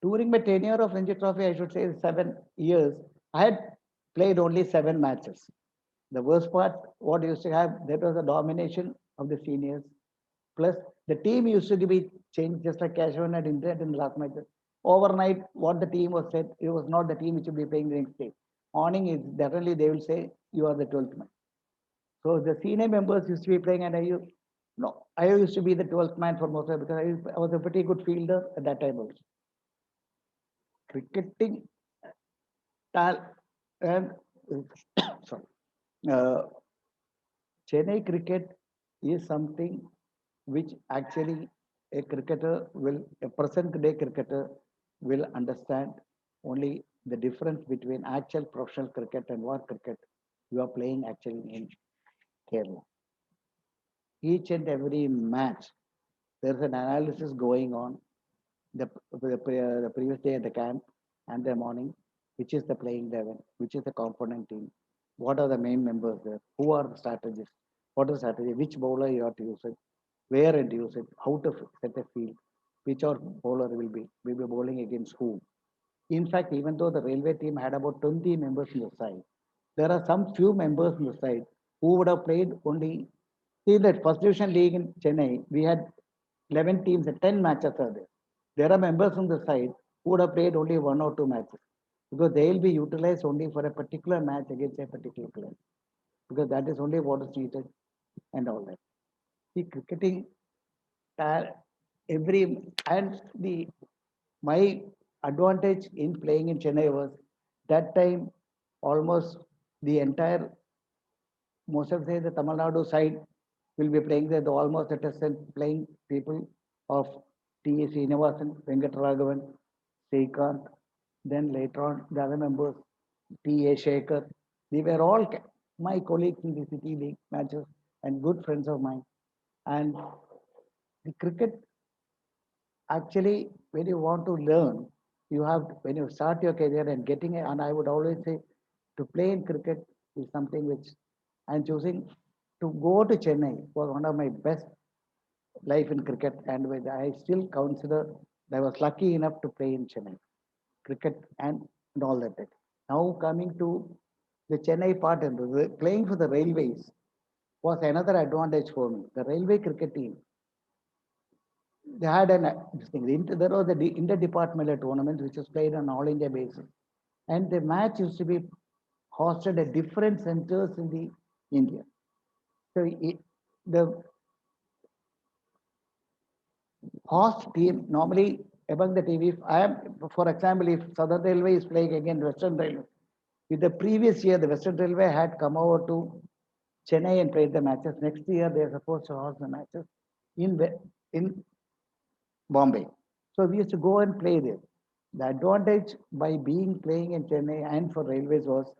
During my tenure of Ranji Trophy, I should say 7 years, I had played only 7 matches. The worst part, what used to have, that was the domination of the seniors. Plus, the team used to be changed just like Cashwan had intended in the last match. Overnight, what the team was said, it was not the team which would be playing the next day. Morning is definitely they will say, you are the 12th man. So the senior members used to be playing and I used to be the 12th man for most of it because I was a pretty good fielder at that time also. Cricketing and sorry. Chennai cricket is something which actually a present day cricketer will understand only the difference between actual professional cricket and what cricket you are playing actually in Kerala. Each and every match, there's an analysis going on the previous day at the camp and the morning, which is the playing 11, which is the component team, what are the main members there, who are the strategists, what is the strategy, which bowler you have to use it, where and use it, how to set a field, which our bowler will be bowling against whom. In fact, even though the railway team had about 20 members in the side, there are some few members in the side who would have played only. See that first division league in Chennai, we had 11 teams and 10 matches are there. There are members on the side who would have played only 1 or 2 matches because they will be utilized only for a particular match against a particular player because that is only what is needed and all that. See, cricketing, my advantage in playing in Chennai was that time almost the entire, most of the Tamil Nadu side will be playing there, almost at a playing people of T.A. Srinivasan, Venkataraghavan, Srikanth, then later on the other members, T.A. Shekhar, they were all my colleagues in the city league matches and good friends of mine. And the cricket, actually, when you want to learn, you have, when you start your career and getting it, and I would always say to play in cricket is something which I'm choosing to go to Chennai was one of my best life in cricket, and I still consider that I was lucky enough to play in Chennai, cricket and all that. Now coming to the Chennai part and playing for the railways was another advantage for me. The railway cricket team, they had an there was the interdepartmental tournament which was played on all India basis, and the match used to be hosted at different centers in the India. So the host team normally among the team, if I am, for example, if Southern Railway is playing against Western Railway, with the previous year the Western Railway had come over to Chennai and played the matches. Next year they are supposed to host the matches in Bombay. So we used to go and play there. The advantage by playing in Chennai and for railways was,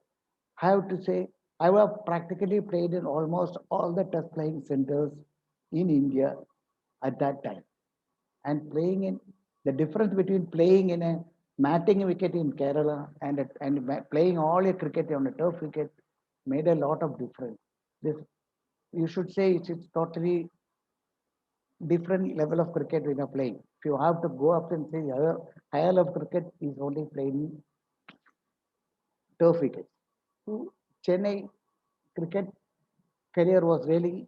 I have to say, I have practically played in almost all the test playing centers in India at that time. And playing in, the difference between playing in a matting wicket in Kerala and playing all your cricket on a turf wicket made a lot of difference. This, you should say it's totally different level of cricket when you're playing. If you have to go up and say higher level of cricket is only playing turf wickets. So Chennai cricket career was really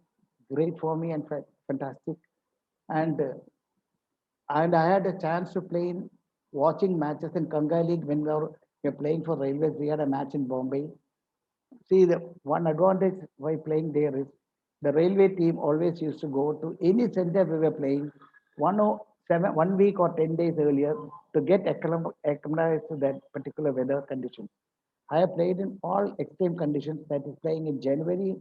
great for me and fantastic. And I had a chance to play in watching matches in Kangai League when we were playing for Railways. We had a match in Bombay. See, the one advantage by playing there is the railway team always used to go to any center we were playing 1 week or 10 days earlier to get acclimatized to that particular weather condition. I have played in all extreme conditions. That is, playing in January,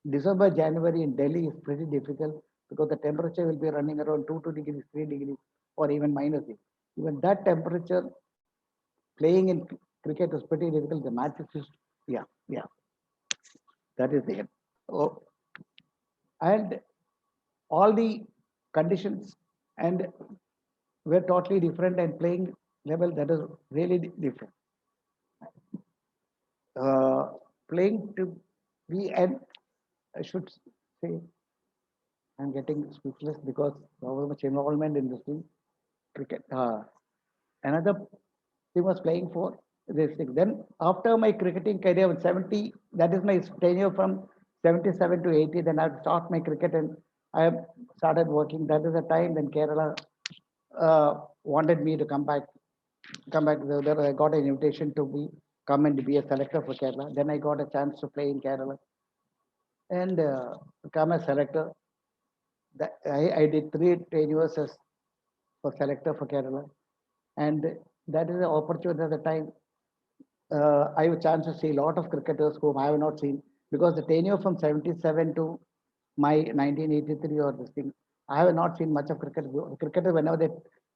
December, January in Delhi is pretty difficult because the temperature will be running around 2 degrees, 3 degrees, or even -6. Even that temperature, playing in cricket is pretty difficult. The matches is, yeah, that is there. Oh, and all the conditions and were totally different, and playing level that is really different. Playing to be, and I should say, I'm getting speechless because of much involvement in this thing. Cricket. Another thing was playing for this thing. Then after my cricketing career with 70, that is my tenure from 77 to 80. Then I started my cricket and I started working. That is the time then Kerala wanted me to come back. There I got an invitation to come and be a selector for Kerala. Then I got a chance to play in Kerala and become a selector. I did 3 tenures as for selector for Kerala, and that is the opportunity at the time. I have a chance to see a lot of cricketers whom I have not seen because the tenure from 77 to my 1983 or this thing, I have not seen much of cricket. Cricketers, whenever they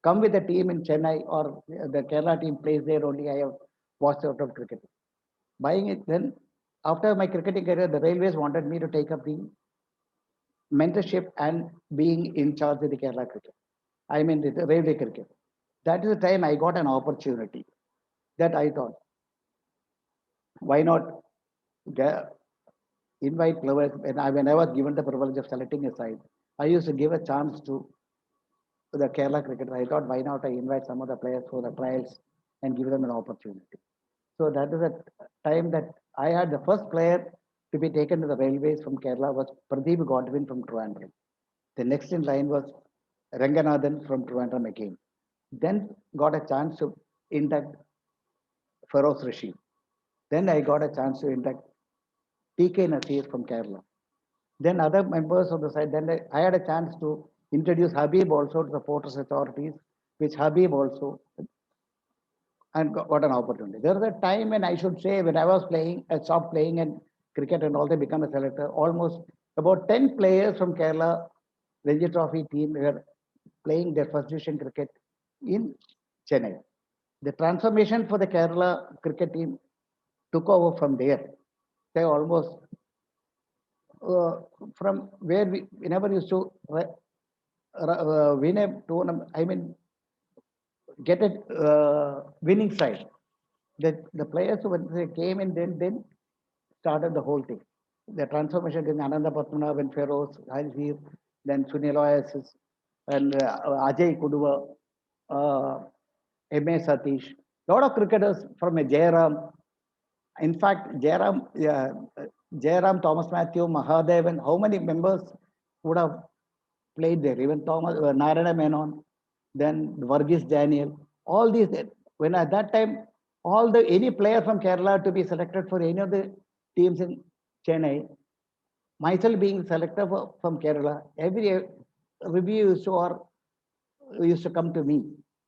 come with a team in Chennai or the Kerala team plays there only, I have was out of cricket. Buying it, then after my cricketing career, the Railways wanted me to take up the mentorship and being in charge of the Kerala cricket. I mean, the railway cricket. That is the time I got an opportunity that I thought, why not invite players? When I was given the privilege of selecting a side, I used to give a chance to the Kerala cricket. I thought, why not I invite some of the players for the trials and give them an opportunity. So that is the time that I had the first player to be taken to the Railways from Kerala was Pradeep Godwin from Trivandrum. The next in line was Ranganathan from Trivandrum again. Then got a chance to induct Feroz Rashid. Then I got a chance to induct TK Nasir from Kerala. Then other members of the side, then I had a chance to introduce Habib also to the Porters authorities, which Habib also and got an opportunity. There was a time when I should say when I was playing, I stopped playing and cricket and all, they become a selector. Almost about 10 players from Kerala Ranji Trophy team were playing their first division cricket in Chennai. The transformation for the Kerala cricket team took over from there. They almost from where we never used to win a tournament. I mean, get a winning side. The players when they came in, then started the whole thing. The transformation in Ananda Padmanabhan, Feroz, Hazir, then Sunil Oasis, and Ajay Kuduva, M.A. Satish, lot of cricketers from a Jairam. In fact, Jairam, Thomas Matthew, Mahadev, and how many members would have played there? Even Thomas, Narayana Menon, then Varghese Daniel, all these. When at that time, any player from Kerala to be selected for any of the teams in Chennai, myself being selected from Kerala, every review used to come to me,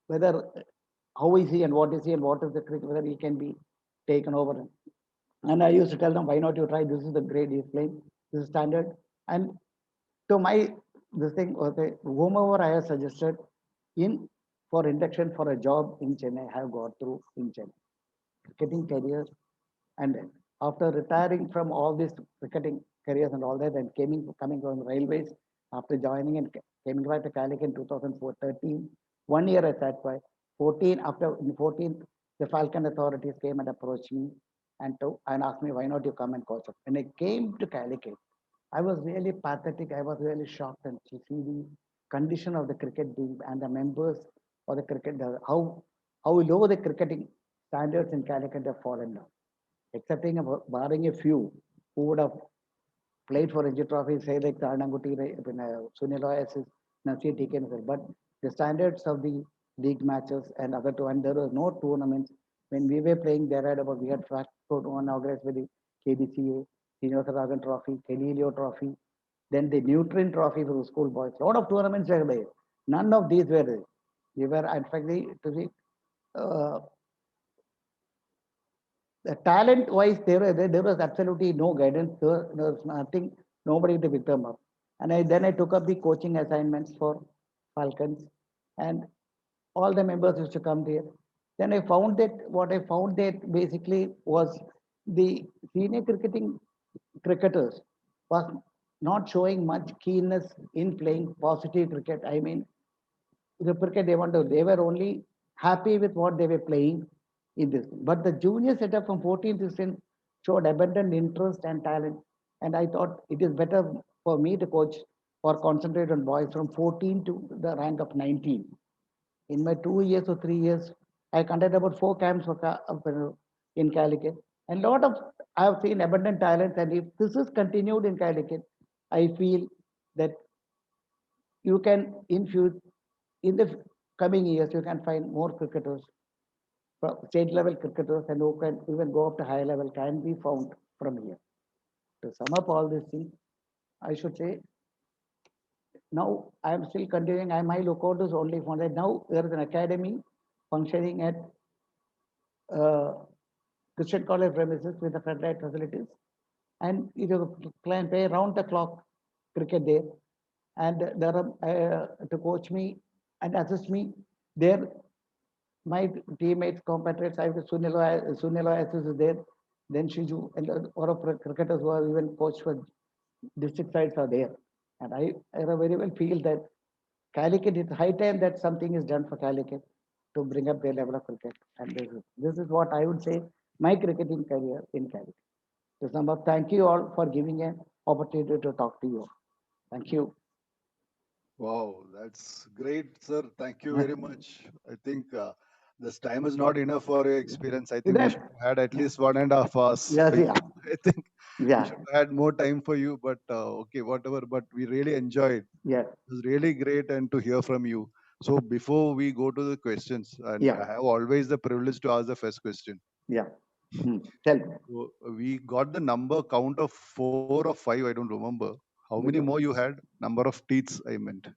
whether how is he and what is he and what is the cricket, whether he can be taken over. And I used to tell them, why not you try? This is the grade he's playing. This is standard. And to my this thing, okay, whomever I have suggested for induction for a job in Chennai, I have got through in Chennai. Cricketing career, and after retiring from all these cricketing careers and all that, and coming from Railways, after joining and coming back to Calicut in 2013, 1 year I sat by. 14 after in 14, the Falcon authorities came and approached me and asked me, why not you come and coach us? When I came to Calicut, I was really pathetic. I was really shocked and to see the condition of the cricket team and the members of the cricket, how low the cricketing standards in Calicut have fallen down. Excepting barring a few who would have played for Ranji Trophy, say like Tarnanguti, Sunil Oasis, Nasir TK, but the standards of the league matches and other two, and there were no tournaments. When we were playing there, we had first one organized with the KBCA, Srinivasa Trophy, Kelilio Trophy, then the Nutrient Trophy for the school boys. A lot of tournaments were there. None of these were there. We were, in fact, the talent wise, there was absolutely no guidance. There was nothing, nobody to pick them up. And then I took up the coaching assignments for Falcons, and all the members used to come there. Then I found that what I found that basically was the senior cricketers was not showing much keenness in playing positive cricket. I mean, the cricket they were only happy with what they were playing in this. But the junior setup from 14 to 16 showed abundant interest and talent. And I thought it is better for me to coach or concentrate on boys from 14 to the rank of 19. In my 2 years or 3 years, I conducted about 4 camps in Calicut. And I have seen abundant talent. And if this is continued in Calicut, I feel that you can, in the coming years, you can find more cricketers, state level cricketers, and who can even go up to high level can be found from here. To sum up all these things, I should say, now I am still continuing. My lookout is only for that. Now there is an academy functioning at Christian College premises with the floodlight facilities, and you can play round the clock cricket there. And there are to coach me and assist me there. my teammates, compatriots, I was Sunil Oasis is there, then Shiju, and all of cricketers who are even coached for district sides are there. And I very well feel that Calicut, it's high time that something is done for Calicut to bring up their level of cricket. And this is what I would say my cricketing career in Calicut. So, Sambhav, thank you all for giving an opportunity to talk to you. Thank you. Wow, that's great, sir. Thank you very much. I think this time is not enough for your experience. I think we should have had at least 1.5 hours. Yes, yeah. I think we Yeah. should have had more time for you, but okay, whatever. But we really enjoyed. Yeah. It was really great and to hear from you. So before we go to the questions, and Yeah. I have always the privilege to ask the first question. Yeah. Tell me. So we got the number count of 4 or 5. I don't remember. How many more you had? Number of teeth, I meant.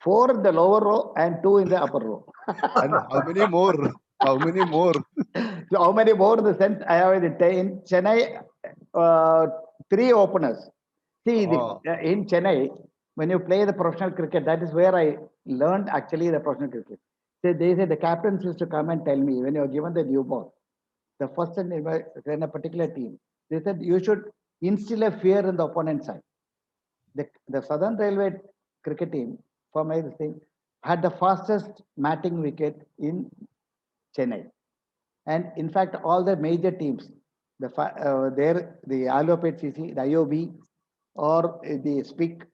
4 in the lower row and 2 in the upper row. And how many more? How many more? So how many more in the sense I have in Chennai, 3 openers. See, in Chennai, when you play the professional cricket, that is where I learned actually the professional cricket. So they say the captains used to come and tell me when you are given the new ball, the first in a particular team, they said you should instill a fear in the opponent's side. The Southern Railway cricket team, for my thing, had the fastest matting wicket in Chennai. And in fact, all the major teams, the Allopate CC, the IOB, or the SPIC,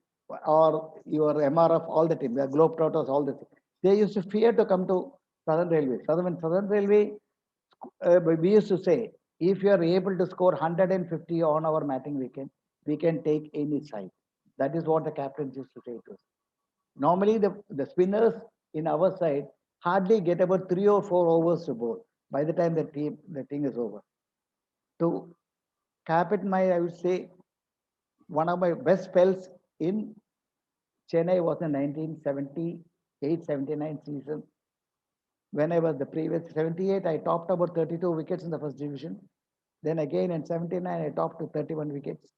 or your MRF, all the teams, the Globetrotters, all the things, they used to fear to come to Southern Railway. Southern Railway, we used to say, if you are able to score 150 on our matting wicket, we can take any side. That is what the captains used to say to us. Normally, the spinners in our side hardly get about 3 or 4 overs to bowl by the time the thing is over. To cap it, I would say, one of my best spells in Chennai was in 1978-79 season. When I was the previous 78, I topped about 32 wickets in the first division. Then again in 79, I topped to 31 wickets.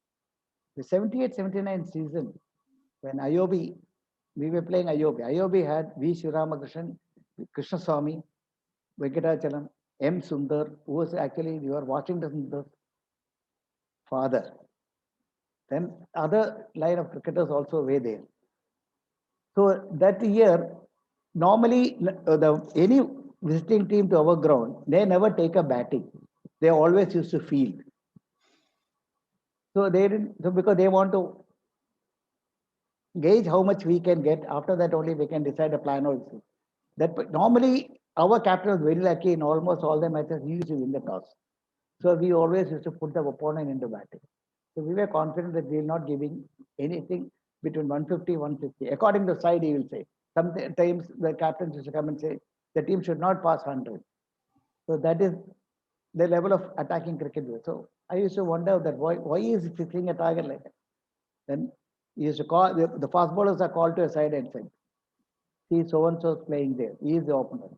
The 78-79 season, when IOB, we were playing IOB. IOB had V. Shiramakrishnan, Krishnaswamy, Venkatachalam, M. Sundar, who was actually your Washington Sundar's father. Then other line of cricketers also were there. So that year, normally any visiting team to our ground, they never take a batting. They always used to field. So they didn't. So because they want to gauge how much we can get. After that, only we can decide a plan also. That normally our captain was very lucky in almost all the matches. He used to win the toss. So we always used to put the opponent into batting. So we were confident that we will not giving anything between 150, 150. According to side, he will say. Sometimes the captains used to come and say the team should not pass 100. So that is the level of attacking cricket. So I used to wonder that why is he fixing a target like that? Then he used to call the fast bowlers are called to a side and said, see, so and so is playing there. He is the opener.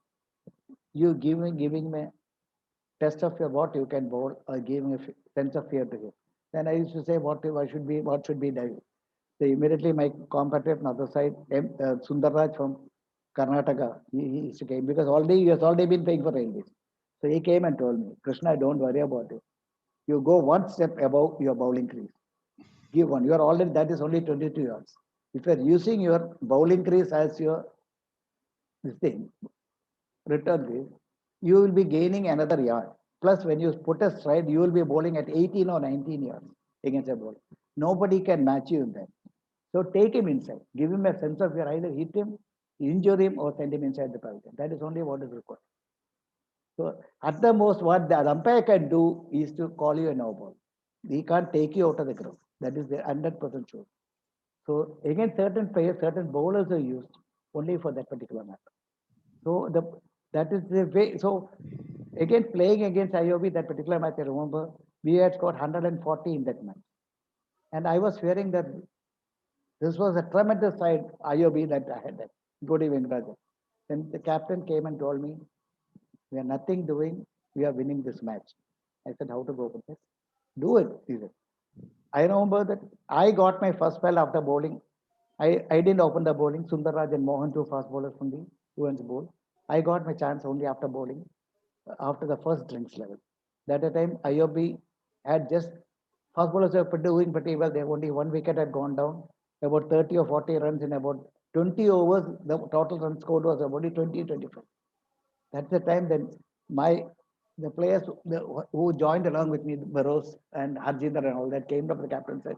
You giving me a test of your what you can bowl or giving a sense of fear to him. Then I used to say what should be done. So immediately my compatriot on the other side, Sundarraj from Karnataka, he used to came because he has already been playing for railways. So he came and told me, Krishna, don't worry about it. You go one step above your bowling crease. Give one. You are already, that is only 22 yards. If you are using your bowling crease as your return crease, you will be gaining another yard. Plus, when you put a stride, you will be bowling at 18 or 19 yards against a bowler. Nobody can match you in that. So take him inside. Give him a sense of fear. Either hit him, injure him, or send him inside the pavilion. That is only what is required. So at the most, what the umpire can do is to call you a no ball. He can't take you out of the ground. That is the 100% sure. So again, certain players, certain bowlers are used only for that particular matter. So that is the way. So again, playing against IOB, that particular match, I remember, we had scored 140 in that match. And I was fearing that this was a tremendous side IOB that I had that. Good evening, Raja. Then the captain came and told me, we are nothing doing, we are winning this match. I said, how to go with this? Do it, he said. I remember that I got my first spell after bowling. I didn't open the bowling. Sundarraj and Mohan, two fast bowlers from the women's bowl. I got my chance only after bowling, after the first drinks level. That time IOB had just fast bowlers were doing pretty well. They only 1 wicket had gone down, about 30 or 40 runs in about 20 overs. The total run scored was about 20, 25. That's the time then the players who joined along with me, Barros and Harjinder and all that, came up the captain said,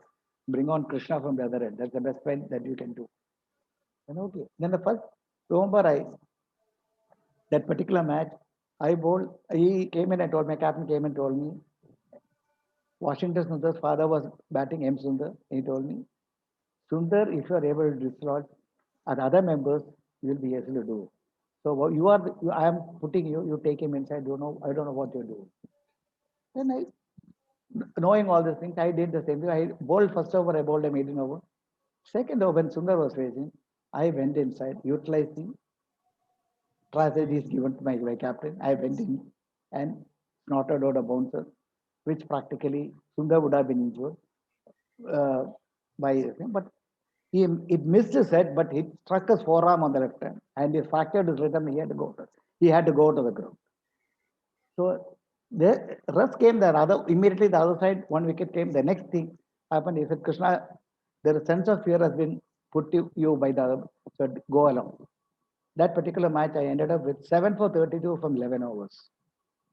bring on Krishna from the other end. That's the best friend that you can do. And okay. Then the first, remember that particular match, I bowled, he came in and told, my captain came and told me, Washington Sundar's father was batting M. Sundar. He told me, Sundar, if you are able to dislodge and other members, you will be able to do it. So I am putting you take him inside. I don't know what you're doing. Then knowing all these things, I did the same thing. I bowled first over, I bowled a maiden over. Second over, when Sundar was facing, I went inside, utilizing strategies given to my captain. I went in and snorted out a bouncer, which practically Sundar would have been injured by him. But it missed his head, but he struck his forearm on the left hand and he fractured his rhythm. He had to go to the ground. So the rest came immediately the other side, 1 wicket came. The next thing happened, he said, Krishna, the sense of fear has been put to you by the other, so go along. That particular match, I ended up with 7 for 32 from 11 overs.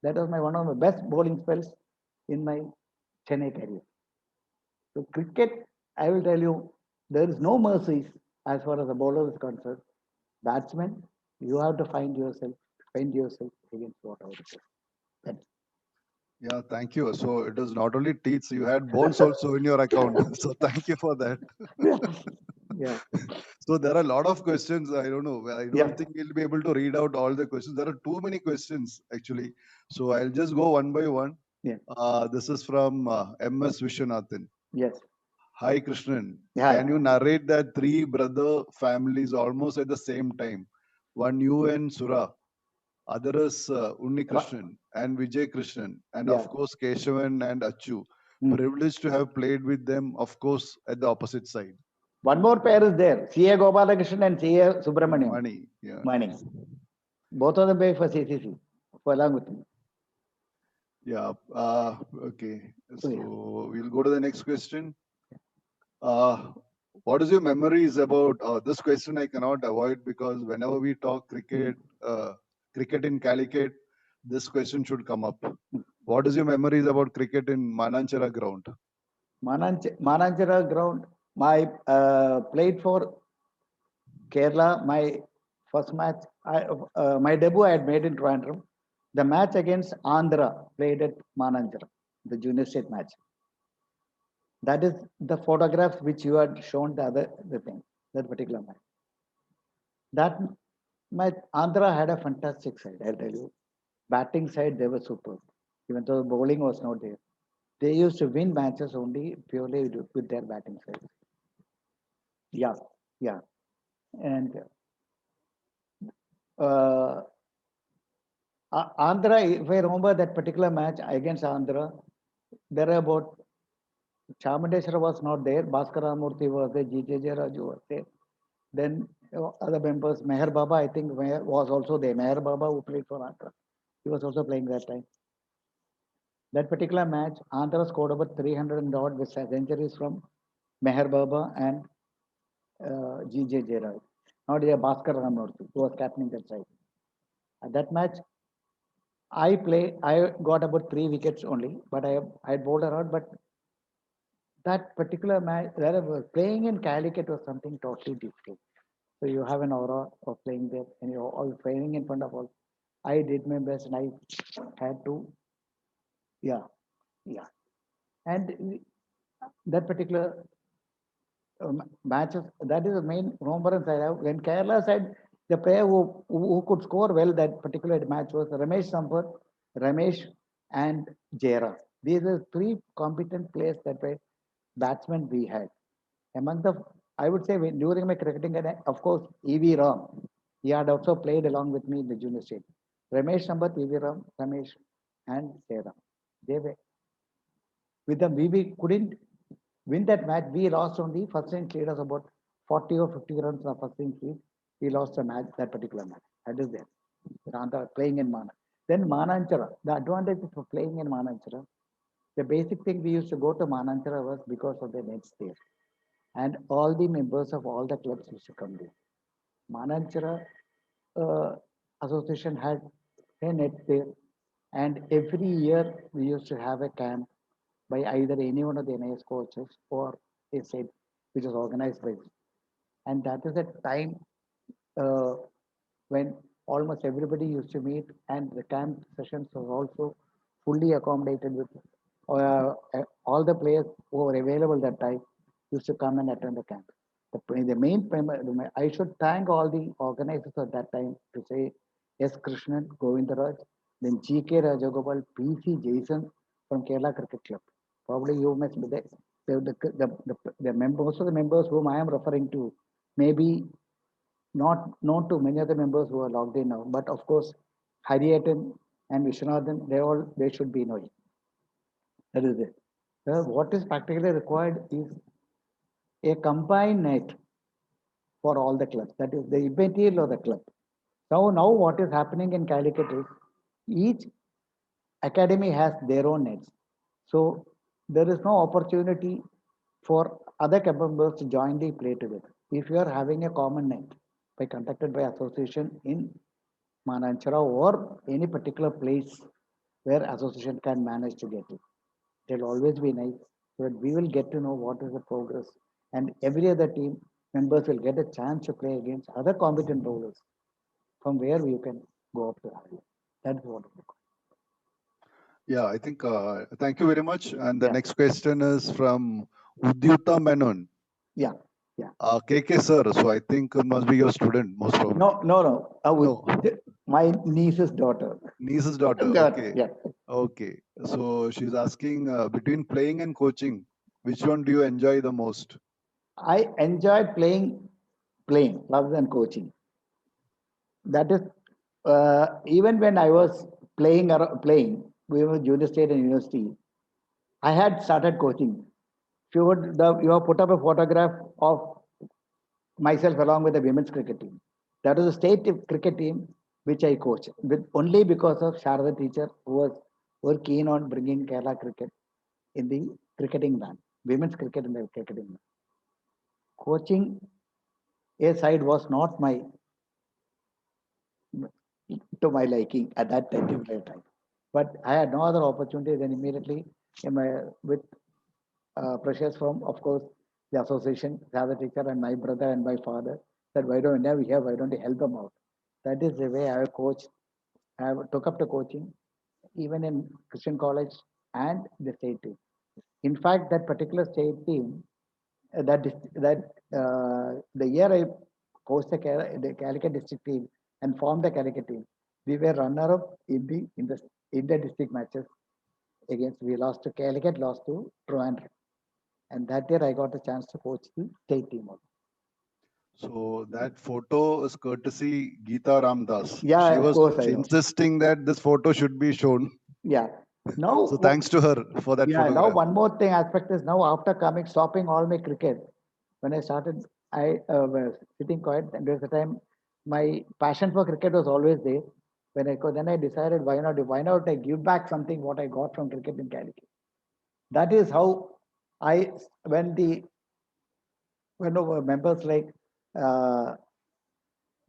That was one of my best bowling spells in my Chennai career. So cricket, I will tell you, there is no mercies as far as the bowler is concerned. Batsman, you have to find yourself against whatever it is. Yeah, thank you. So it is not only teeth, you had bones also in your account. So thank you for that. Yeah. So there are a lot of questions. I don't know. I don't think we'll be able to read out all the questions. There are too many questions actually. So I'll just go one by one. Yeah. This is from MS Vishwanathan. Yes. Hi Krishnan. Hi. Can you narrate that 3 brother families almost at the same time? One you and Sura, other is Unni Krishnan and Vijay Krishnan, and of course Keshavan and Achu. Privileged to have played with them, of course, at the opposite side. One more pair is there, C.A. Gopalakrishnan and C.A. Subramaniam. Mani, yeah. Mani. Both of them play for CCC, along with me. Yeah, okay. So we'll go to the next question. What is your memories about this question? I cannot avoid because whenever we talk cricket, cricket in Calicut, this question should come up. What is your memories about cricket in Mananchara ground? Mananchara ground, my played for Kerala. My first match, my debut I had made in Trivandrum. The match against Andhra played at Mananchara, the junior state match. That is the photographs which you had shown the thing, that particular match. That match, Andhra had a fantastic side, I'll tell you. Batting side, they were superb. Even though bowling was not there. They used to win matches only purely with their batting side. Yeah. And Andhra, if I remember that particular match against Andhra, there are about Chamundeshwara was not there, Bhaskara Murthy was there, G.J. Raju was there. Then other members, Meher Baba, I think was also there. Meher Baba, who played for Andhra, he was also playing that time. That particular match, Andhra scored about 300 and odd with centuries from Meher Baba and G.J. Raju. Not there, Bhaskara Murthy, who was captaining that side. At that match, I got about 3 wickets only, but I bowled around. But that particular match, playing in Calicut was something totally different. So you have an aura of playing there, and you're all playing in front of all. I did my best, and I had to, yeah. And that particular matches, that is the main remembrance I have. When Kerala side, the player who could score well that particular match was Ramesh Sampath, Ramesh, and Jera. These are 3 competent players that were batsmen we had. Among the, I would say during my cricketing, of course, E.V. Ram. He had also played along with me in the junior state. Ramesh Sampath, E.V. Ram, Ramesh, and Jera. They were with them. We couldn't win that match. We lost only first inning lead of about 40 or 50 runs of first inning lead. We lost the match, that particular match. That is there. playing in Mana. Then Mananchara, the advantage for playing in Mananchara, the basic thing we used to go to Mananchara was because of the nets there. And all the members of all the clubs used to come there. Mananchara association had a net there. And every year we used to have a camp by either any one of the NIS coaches or a set which was organized by them. And that is a time when almost everybody used to meet, and the camp sessions were also fully accommodated with all the players who were available that time used to come and attend the camp. I should thank all the organizers at that time to say S. Krishnan, Govindaraj, then G.K. Rajagopal, P.C. Jason from Kerala Cricket Club. Probably you must be there. The members, most of the members whom I am referring to, maybe not known to many of the members who are logged in now, but of course, Hariyatan and Vishwanathan, they should be knowing. That is it. What is practically required is a combined net for all the clubs. That is the material of the club. Now what is happening in Calicut is each academy has their own nets. So there is no opportunity for other club members to jointly play together. If you are having a common net conducted by association in Mananchara or any particular place where association can manage to get it, it will always be nice so that we will get to know what is the progress, and every other team members will get a chance to play against other competent bowlers from where we can go up to higher. That's what it is. Yeah, I think, thank you very much. And the next question is from Udyuta Menon. Yeah. KK sir, so I think it must be your student, most probably. No. My niece's daughter. Niece's daughter, okay. Yeah. Okay, so she's asking, between playing and coaching, which one do you enjoy the most? I enjoy playing rather than coaching. That is, even when I was playing, we were junior state and university, I had started coaching. If you would, you have put up a photograph of myself along with the women's cricket team. That was a state cricket team which I coached, only because of Sharada teacher who were keen on bringing Kerala cricket in the cricketing land, women's cricket in the cricketing land. Coaching a side was not to my liking at that particular time. But I had no other opportunity than immediately with pressures from, of course, the association, the other teacher and my brother and my father, that why don't we help them out? That is the way I coached. I took up the coaching, even in Christian college and the state team. In fact, that particular state team, the year I coached the Calicut district team and formed the Calicut team, we were runner-up in the inter-district matches we lost to Calicut, lost to Trivandrum. And that year I got a chance to coach the state team also. So that photo is courtesy Geeta Ramdas. Yeah, she of course I know. insisting that this photo should be shown. Yeah. Now, so thanks to her for that photograph. Now one more thing aspect is now after stopping all my cricket, when I started, I was sitting quiet, and there was a time my passion for cricket was always there. Then I decided why not I give back something what I got from cricket in Calicut. That is how when members like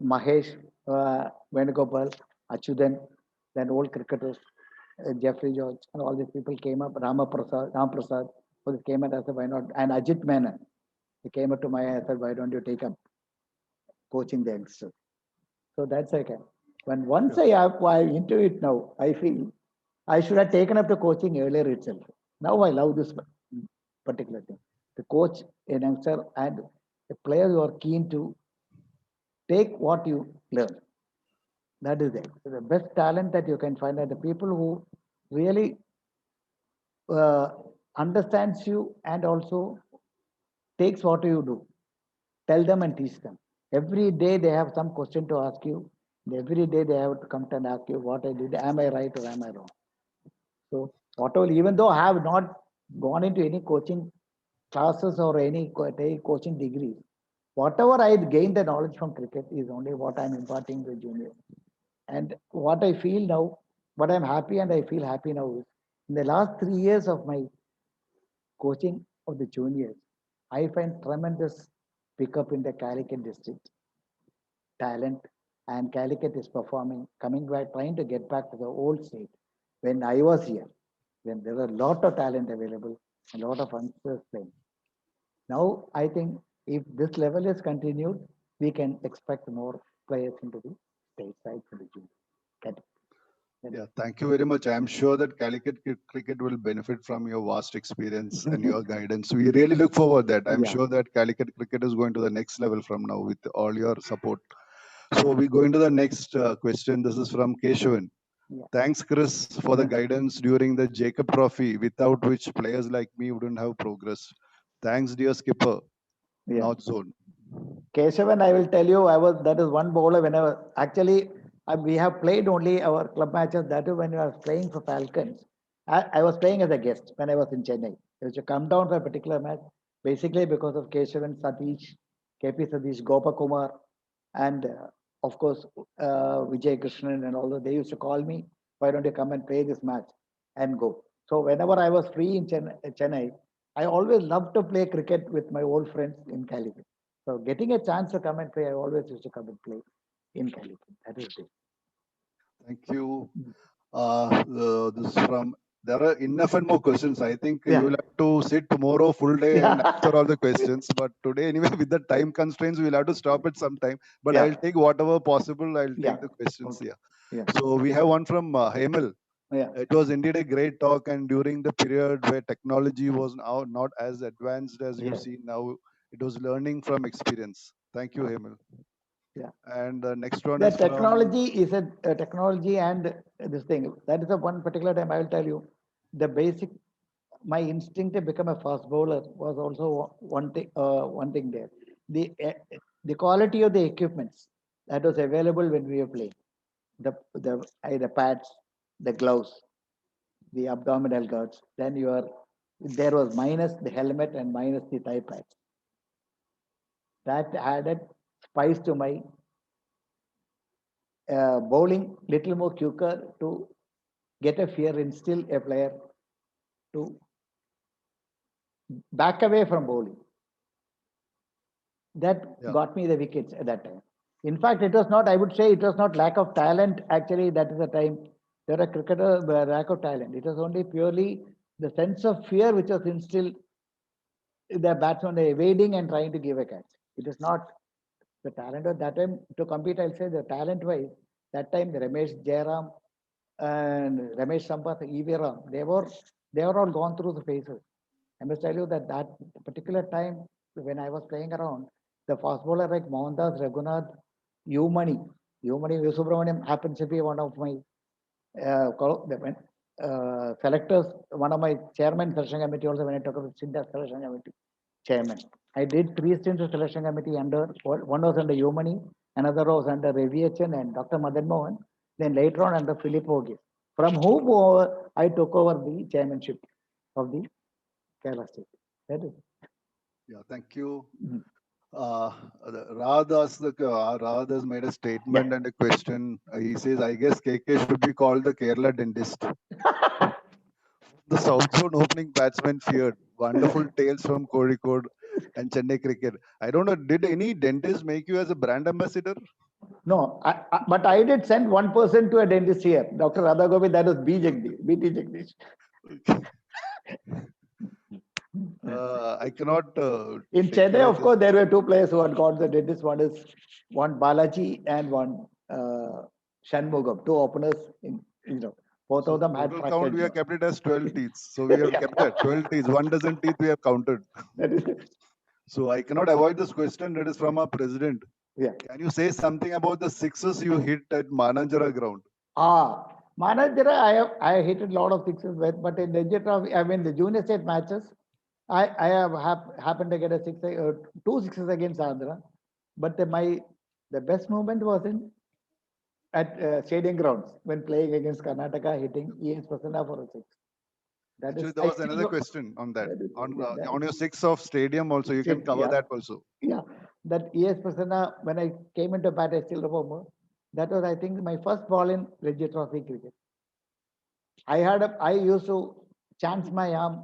Mahesh, Venugopal, Achudan, then old cricketers, Jeffrey George, and all these people came up. Ram Prasad, who came up and said, why not? And Ajit Menon, he came up to my and said, why don't you take up coaching the youngsters? So that's okay. When once I into it now, I feel I should have taken up the coaching earlier itself. Now I love this particular thing. To coach a youngster and a player who are keen to take what you learn. That is it. The best talent that you can find are the people who really understands you and also takes what you do. Tell them and teach them. Every day they have some question to ask you. Every day they have to come and ask you what I did. Am I right or am I wrong? So whatever, even though I have not gone into any coaching classes or any coaching degree, whatever I gained the knowledge from cricket is only what I'm imparting to juniors And what I feel now, what I'm happy and I feel happy now is in the last 3 years of my coaching of the juniors, I find tremendous pickup in the Calicut district talent, and Calicut is performing, coming back, trying to get back to the old state. When I was here, when there were a lot of talent available, a lot of youngsters playing. Now, I think if this level is continued, we can expect more players into the state side for the junior category. Yeah, thank you very much. I am sure that Calicut cricket will benefit from your vast experience and your guidance. We really look forward that. I'm Yeah. sure that Calicut cricket is going to the next level from now with all your support. So we go into the next question. This is from Keshavan. Yeah. Thanks, Chris, for the guidance during the Jacob Trophy, without which players like me wouldn't have progressed. Thanks, dear skipper. Yeah. North Zone. Keshavan, I will tell you, that is one bowler whenever actually we have played only our club matches. That is when I was playing for Falcons. I was playing as a guest when I was in Chennai. I used to come down for a particular match, basically because of Keshavan, Satish, KP Satish, Gopakumar, and of course Vijay Krishnan and all that. They used to call me, why don't you come and play this match and go. So whenever I was free in Chennai, I always loved to play cricket with my old friends in Calicut. So getting a chance to come and play, I always used to come and play in Calicut. That is it. Thank you. This is from, there are enough and more questions. I think Yeah. you will have to sit tomorrow full day Yeah. and answer all the questions. But today, anyway, with the time constraints, we'll have to stop at some time. But Yeah. I'll take whatever possible. I'll Yeah. take the questions Okay. here. Yeah. So we have one from Hemal. Yeah. It was indeed a great talk, and during the period where technology was now not as advanced as you Yeah. see now, it was learning from experience. Thank you, Hemal. Yeah. And the next one The is from, technology is a technology and this thing. That is the one particular time I will tell you. The basic, my instinct to become a fast bowler was also one thing. One thing there. The quality of the equipments that was available when we were playing. The pads, the gloves, the abdominal guards. Then there was minus the helmet and minus the thigh pads. That added spice to my bowling, little more quicker to get a fear, instill a player to back away from bowling. That got me the wickets at that time. In fact, it was not, I would say it was not lack of talent. Actually, that is the time there are cricketers were lack of talent. It was only purely the sense of fear which was instilled in the batsman evading and trying to give a catch. It is not the talent of that time to compete. I'll say the talent wise, that time the Ramesh Jairam and Ramesh Sampath, E.V. Ram, they were all gone through the phases. I must tell you that particular time when I was playing around, the fast bowler like Mohandas, Raghunath, Umani Subramaniam happens to be one of my selectors, one of my chairman selection committee also when I took up Sinda selection committee chairman. I did 3 stints of selection committee under, one was under Umani, another was under Reviachan and Dr. Madan Mohan, then later on under Philip Ogis, from whom I took over the chairmanship of the Kerala state. That is. yeah, thank you. Rad has made a statement and a question. He says, I guess KK should be called the Kerala dentist. The South Zone opening batsman feared. Wonderful tales from Kozhikode and Chennai cricket. I don't know, did any dentist make you as a brand ambassador? No, but I did send one person to a dentist here, Dr. Radha Govind, that was BT Jagdish. I cannot. In Chennai, of course, there were 2 players who had got the dentist. One Balaji and one Shanmugam, 2 openers. Both of them had fractured. Count, we have kept it as 12 teeth. So we have kept that 12 teeth. 1 dozen teeth we have counted. So I cannot avoid this question. That is from our president. Yeah. Can you say something about the sixes you hit at Mananjara ground? Mananjara, I hit a lot of sixes with, but in the junior state matches, I have happened to get a 2 sixes against Andhra. But the best moment was at Stadium Grounds when playing against Karnataka, hitting ES Prasanna for a 6. Actually, there was another question on that. On your 6 of Stadium also, you can cover that also. Yeah, that ES Prasanna, when I came into bat, I still remember That was, I think, my first ball in Ranji Trophy cricket. I used to chance my arm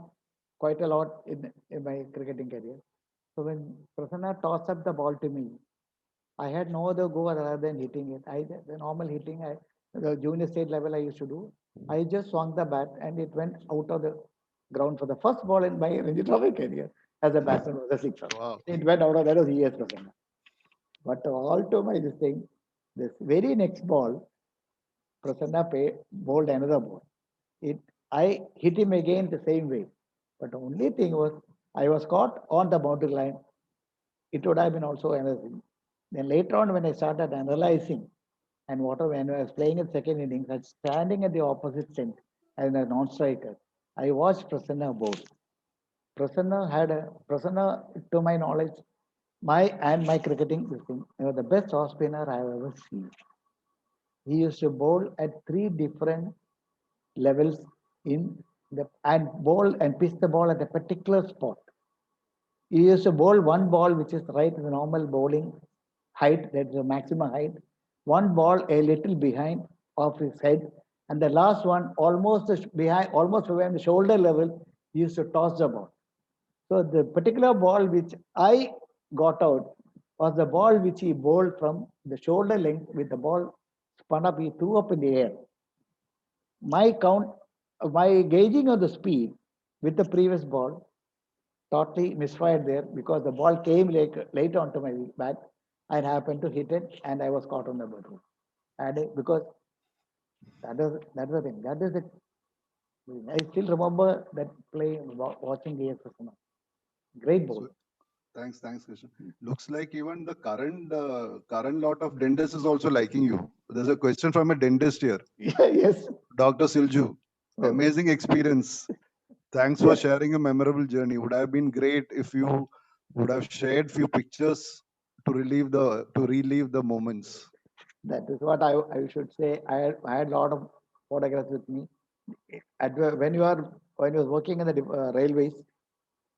quite a lot in my cricketing career. So when Prasanna tossed up the ball to me, I had no other go other than hitting it. The normal hitting, the junior state level I used to do. I just swung the bat and it went out of the ground for the first ball in my Ranji Trophy career as a batsman was a sixer. Wow. It went out of that was ES Prasanna. But all to my this very next ball, Prasanna bowled another ball. I hit him again the same way. But the only thing was I was caught on the boundary line. It would have been also another thing. Then later on, when I started analyzing and when I was playing in second innings, I was standing at the opposite end as a non-striker. I watched Prasanna bowl. Prasanna, to my knowledge, my cricketing thing, the best off spinner I have ever seen. He used to bowl at 3 different levels and bowl and pitch the ball at a particular spot. He used to bowl one ball which is right in the normal bowling height, that's the maximum height, one ball a little behind of his head, and the last one almost behind the shoulder level, he used to toss the ball. So the particular ball which I got out was the ball which he bowled from the shoulder length with the ball spun up, he threw up in the air. My gauging of the speed with the previous ball totally misfired there because the ball came late onto my bat and happened to hit it and I was caught on the ball. And because that's the thing. That is it. I still remember that play watching the Prasanna. Great ball. Thanks, Krishna. Looks like even the current lot of dentists is also liking you. There's a question from a dentist here. Yes. Dr. Silju, amazing experience. Thanks for sharing a memorable journey. Would have been great if you would have shared few pictures to relieve the moments. That is what I should say. I had a lot of photographs with me. When you was working in the railways,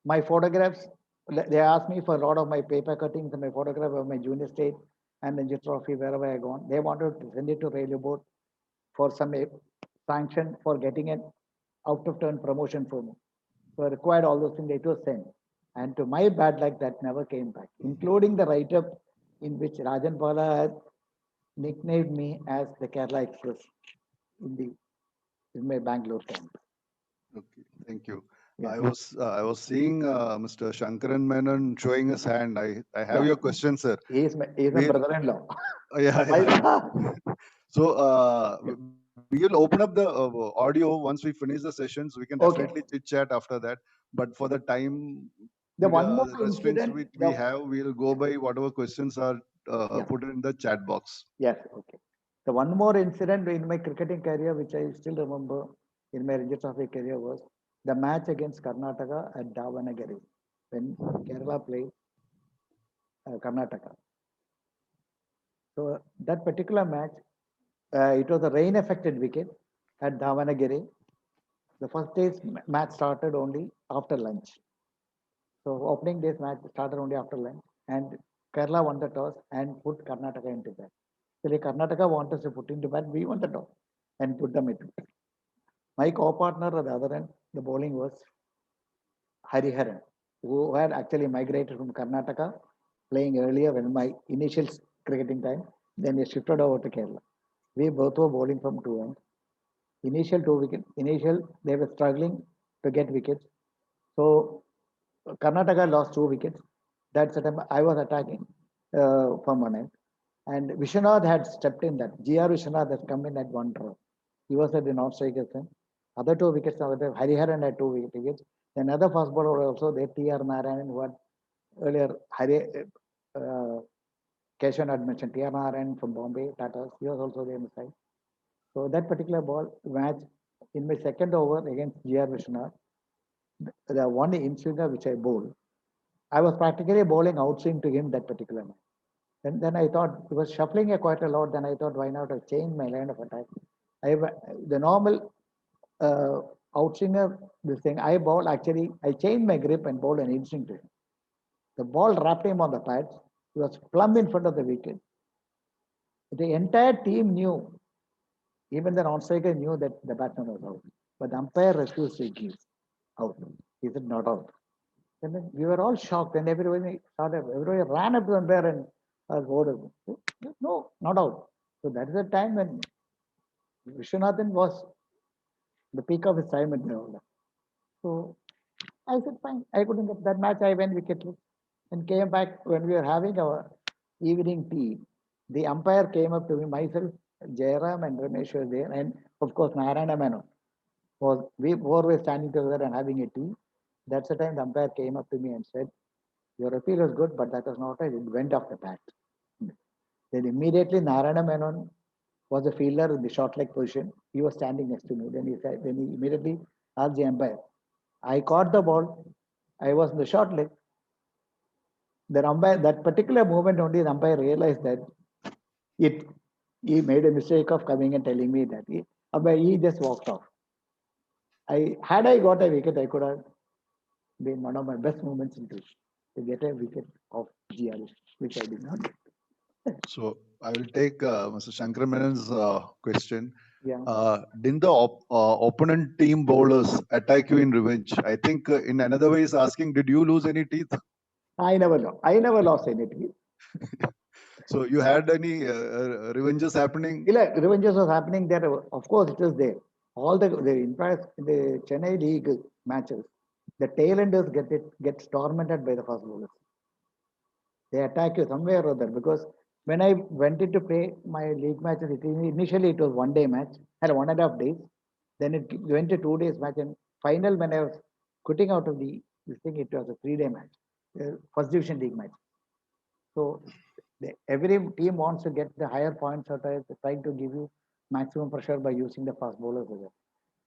my photographs, they asked me for a lot of my paper cuttings and my photograph of my junior state and the trophy wherever I gone. They wanted to send it to railway board for some sanction for getting an out of turn promotion for me. So I required all those things. It was sent. And to my bad luck, that never came back, including the write-up in which Rajan Pala had nicknamed me as the Kerala Express in my Bangalore camp. Okay, thank you. Yeah. I was seeing Mr. Shankaran Menon showing his hand. I have your question, sir. He is my brother-in-law. Yeah. So we will open up the audio once we finish the sessions. We can definitely chit chat after that. But for the time, One more restraints incident we have, we'll go by whatever questions are put in the chat box. Yes, okay. The one more incident in my cricketing career, which I still remember in my Ranji Trophy career, was the match against Karnataka at Davanagere when Kerala played Karnataka. So that particular match, it was a rain-affected wicket at Davanagere. The first day's match started only after lunch. So opening day's match started only after lunch, and Kerala won the toss and put Karnataka into bat. So Karnataka wanted us to put into bat, we won the toss and put them into bat. My co-partner at the other end, the bowling was Hariharan, who had actually migrated from Karnataka, playing earlier when my initial cricketing time. Then he shifted over to Kerala. We both were bowling from two ends. Initial 2 wickets. They were struggling to get wickets. So Karnataka lost 2 wickets. That's the time I was attacking from one end. And Vishwanath had stepped in that. GR Vishwanath has come in at one draw. He was at the North Strikers end. Other 2 wickets, Hariharan had 2 wickets. Then other fast bowler also there, TR Narayan, who had earlier Keshav had mentioned, TR Narayan from Bombay, Tata, he was also there on the side. So that particular match, in my second over against GR Vishwanath, the one in-swinger which I bowled, I was practically bowling outswing to him that particular match. Then I thought, he was shuffling quite a lot, then I thought, why not I change my line of attack? The normal outswinger, this thing, I changed my grip and bowled an in-swing to him. The ball wrapped him on the pads. He was plumb in front of the wicket. The entire team knew, even the non-striker knew that the batsman was out. But the umpire refused to give out. He said not out. And then we were all shocked, and everybody ran up to the umpire and ordered, no, not out. So that is the time when Vishwanathan was the peak of his time at the order. So I said, fine. I couldn't get that match. I went wicketless and came back when we were having our evening tea. The umpire came up to me, myself, Jairam and Ramesh were there, and of course Narayana Menon. We were standing together and having a tea. That's the time the umpire came up to me and said, your appeal was good, but that was not right. It went off the bat. Then immediately Narayana Menon was a fielder in the short leg position. He was standing next to me. Then he immediately asked the umpire, I caught the ball. I was in the short leg. The umpire, that particular moment only, the umpire realized that he made a mistake of coming and telling me that. He just walked off. Had I got a wicket, I could have been one of my best moments in cricket, to get a wicket of GR, which I did not get. So I will take Mr. Shankar Menon's question. Yeah. Didn't the opponent team bowlers attack you in revenge? I think in another way is asking, did you lose any teeth? I never lost any teeth. So you had any revenges happening? Yeah, revenges was happening there. Of course, it is there. All in fact, the Chennai League matches, the tailenders get tormented by the fast bowlers. They attack you somewhere or other, because when I went into play my league matches, initially it was 1 day match, had 1.5 days. Then it went to 2 days match, and final when I was quitting out of this thing, it was a 3-day match, first division league match. So every team wants to get the higher points, or trying to give you maximum pressure by using the fast bowlers.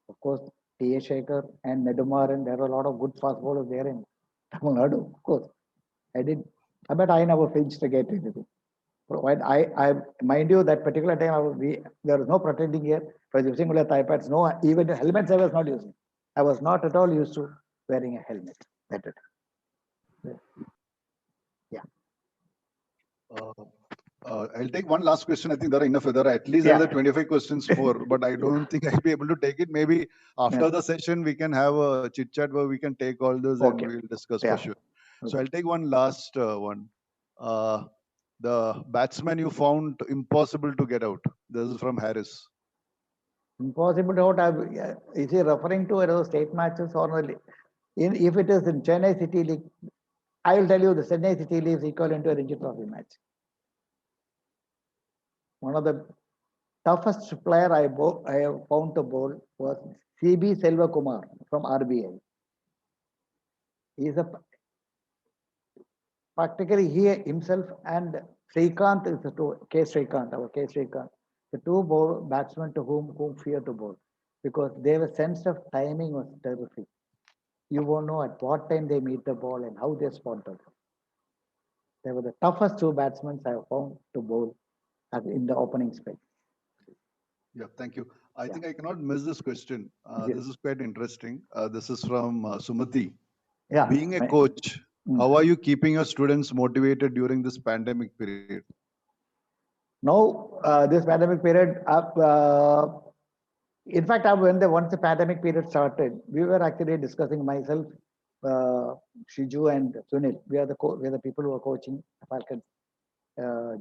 Of course, T.A. Shekhar and Nedumaran, there are a lot of good fast bowlers there in Tamil Nadu. Of course, but I never flinched to get anything. When I mind you, that particular time there was no protecting gear. I was using only thigh pads. No, even the helmets I was not using. I was not at all used to wearing a helmet. That's it. Yeah. I'll take one last question. I think there are enough. There are at least another 25 questions more, but I don't think I'll be able to take it. Maybe after the session, we can have a chit chat where we can take all those and we'll discuss for sure. So I'll take one last one. The batsman you found impossible to get out. This is from Harris. Impossible to out. Is he referring to state matches or if it is in Chennai City League? I will tell you, the Chennai City League is equivalent to a Ranji Trophy match. One of the toughest player I have found to bowl was C.B. Selvakumar from RBI. He is practically he himself and Srikanth is K. Srikanth, the two batsmen to whom fear to bowl, because their sense of timing was terrific. You won't know at what time they meet the ball and how they spot the ball. They were the toughest two batsmen I have found to bowl in the opening spell. Yeah, thank you. I think I cannot miss this question. This is quite interesting. This is from Sumati. Yeah. Being a coach, how are you keeping your students motivated during this pandemic period? Now, this pandemic period, in fact, once the pandemic period started, we were actually discussing, myself, Shiju and Sunil. We are the people who are coaching Falcon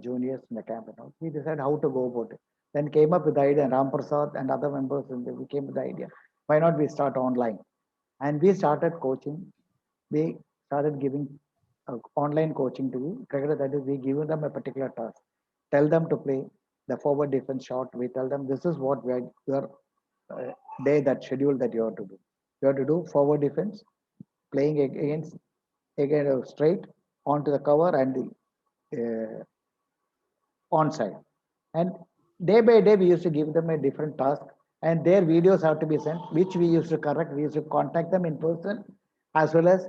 juniors in the camp and all. We decided how to go about it. Then came up with the idea, Ram Prasad and other members, and we came with the idea. Why not we start online? And we started coaching. We started giving online coaching to cricketers. That is, we give them a particular task. Tell them to play the forward defense shot. We tell them this is what your day, that schedule that you have to do. You have to do forward defense, playing against straight onto the cover and the onside. And day by day, we used to give them a different task, and their videos have to be sent, which we used to correct. We used to contact them in person, as well as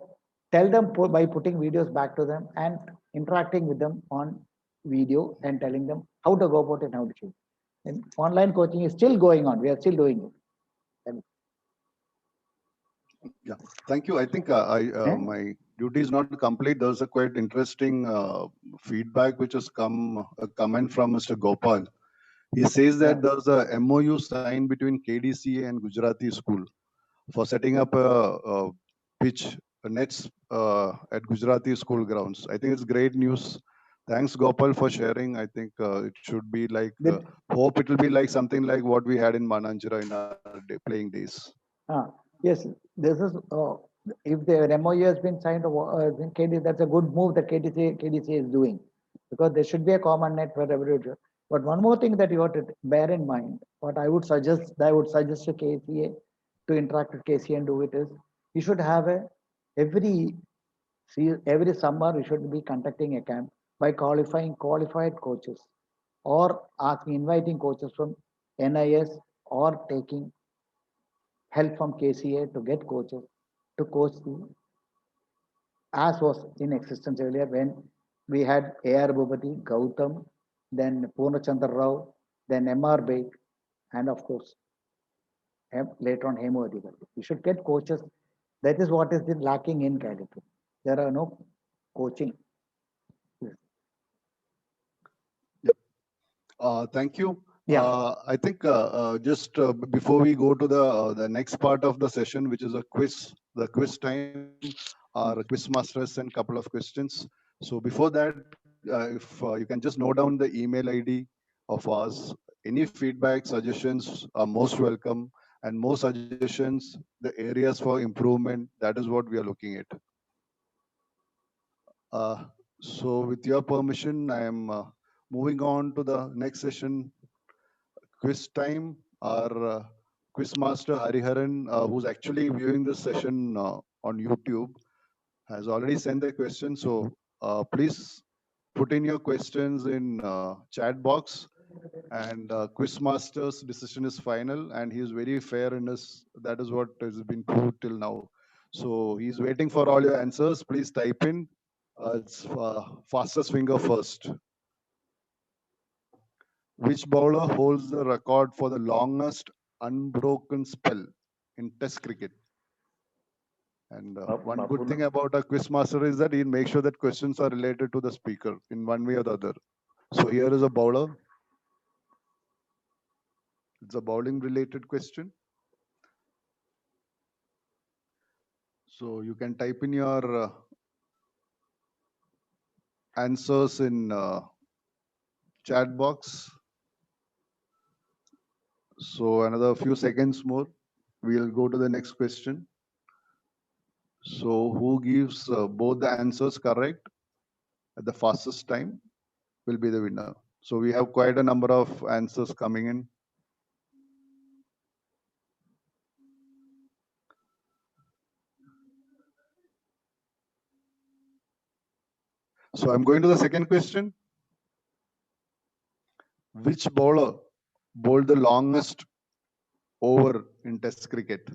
tell them by putting videos back to them and interacting with them on video and telling them how to go about it and how to choose. And online coaching is still going on. We are still doing it. Thank you. I think my duty is not complete. There's a quite interesting feedback which has come, a comment from Mr. Gopal. He says that there's a MOU signed between KDCA and Gujarati School for setting up a pitch, nets at Gujarati school grounds. I think it's great news. Thanks, Gopal, for sharing. I think it should be like, hope it will be like something like what we had in Mananjira in our playing days. Yes, this is, if the MOU has been signed, then KDC, that's a good move that KDC is doing, because there should be a common net for everyone. But one more thing that you have to bear in mind, what I would suggest to KCA to interact with KCA and do it is, you should have every summer you should be conducting a camp by qualifying qualified coaches, or inviting coaches from NIS, or taking help from KCA to get coaches to coach as was in existence earlier when we had AR Bhupati, Gautam, then Purnachandra Rao, then MR Baik, and of course later on Hemu Adhikari. We should get coaches. That is what is lacking in Calicut. There are no coaching. Thank you. Yeah. I think just before we go to the next part of the session, which is a quiz, the quiz time, our quiz master has sent a couple of questions. So before that, if you can just note down the email ID of ours. Any feedback, suggestions are most welcome, and more suggestions, the areas for improvement, that is what we are looking at. So with your permission, I am moving on to the next session, quiz time. Our quiz master Hariharan, who's actually viewing this session on YouTube, has already sent the question. So please put in your questions in chat box, and quiz master's decision is final, and he is very fair in his, that is what has been proved till now. So he's waiting for all your answers. Please type in. It's fastest finger first. Which bowler holds the record for the longest unbroken spell in Test cricket? And one good thing about a quiz master is that he'll make sure that questions are related to the speaker in one way or the other. So here is a bowler. It's a bowling related question. So you can type in your answers in chat box. So another few seconds more, we'll go to the next question. So who gives both the answers correct at the fastest time will be the winner. So we have quite a number of answers coming in. So I'm going to the second question. Which bowler bowled the longest over in Test cricket?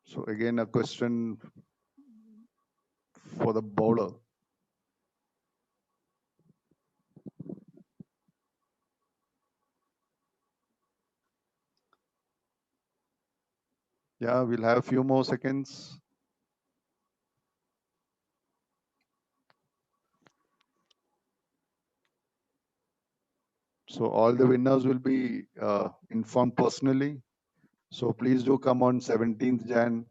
So again, a question for the bowler. Yeah, we'll have a few more seconds. So all the winners will be informed personally. So please do come on 17th Jan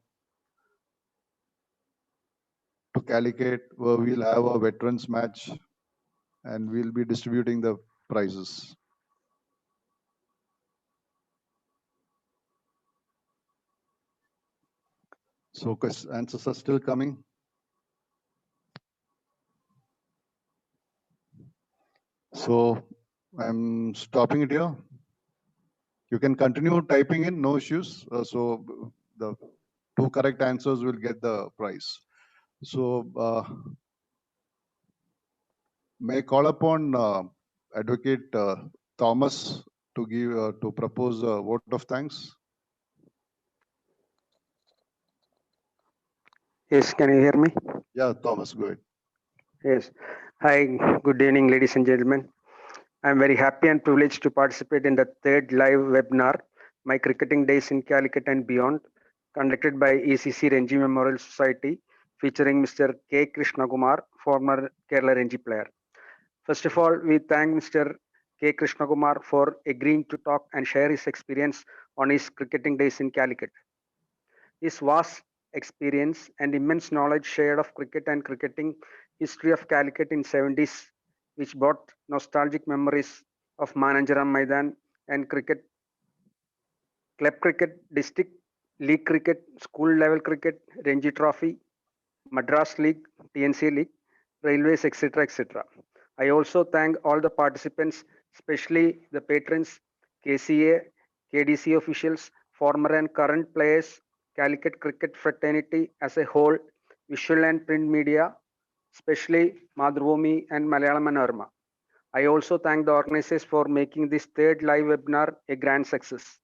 to Calicut, where we'll have a veterans match and we'll be distributing the prizes. So answers are still coming. So I'm stopping it here. You can continue typing in, no issues. So the 2 correct answers will get the prize. So may I call upon Advocate Thomas to give to propose a vote of thanks. Yes, can you hear me? Yeah, Thomas, go ahead. Yes. Hi, good evening, ladies and gentlemen. I'm very happy and privileged to participate in the third live webinar, My Cricketing Days in Calicut and Beyond, conducted by ECC Ranji Memorial Society, featuring Mr. K. Krishnakumar, former Kerala Ranji player. First of all, we thank Mr. K. Krishnakumar for agreeing to talk and share his experience on his cricketing days in Calicut. His vast experience and immense knowledge shared of cricket and cricketing history of Calicut in 70s, which brought nostalgic memories of Mananjaram Maidan and cricket, club cricket, district league cricket, school level cricket, Ranji Trophy, Madras League, TNC League, railways, etc. etc. I also thank all the participants, especially the patrons, KCA, KDC officials, former and current players, Calicut cricket fraternity as a whole, visual and print media, especially Madhubhumi and Malayalam Manorama. I also thank the organizers for making this third live webinar a grand success.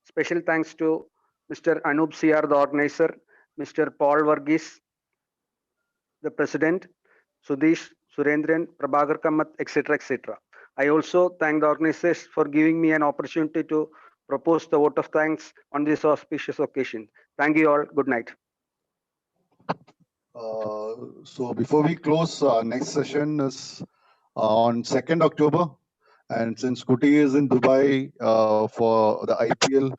Special thanks to Mr. Anup CR, the organizer, Mr. Paul Varghese, the president, Sudesh, Surendran, Prabhakar Kamath, etc. etc. I also thank the organizers for giving me an opportunity to propose the vote of thanks on this auspicious occasion. Thank you all. Good night. So before we close, next session is on 2nd October. And since Kuti is in Dubai for the IPL,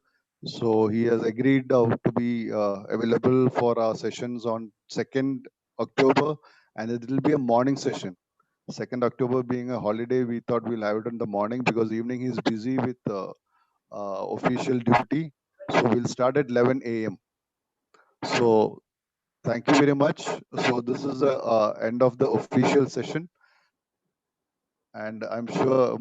so he has agreed to be available for our sessions on 2nd October, and it will be a morning session. 2nd October being a holiday, we thought we'll have it in the morning because evening he's busy with official duty. So we'll start at 11 a.m. So thank you very much. So this is the end of the official session. And I'm sure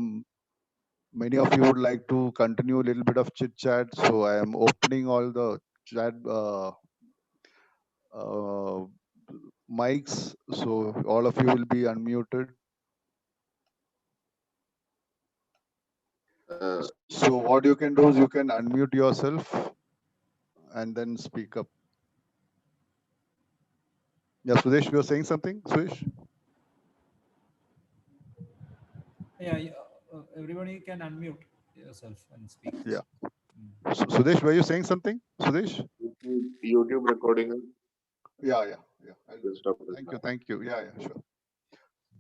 many of you would like to continue a little bit of chit chat. So I am opening all the chat mics. So all of you will be unmuted. So what you can do is you can unmute yourself and then speak up. Yeah, Sudesh, you were saying something, Sudesh? Yeah, everybody can unmute yourself and speak. Yeah. Sudesh, were you saying something? Sudesh? YouTube recording. Yeah. We'll stop it Thank now. you. Thank you. Yeah, sure.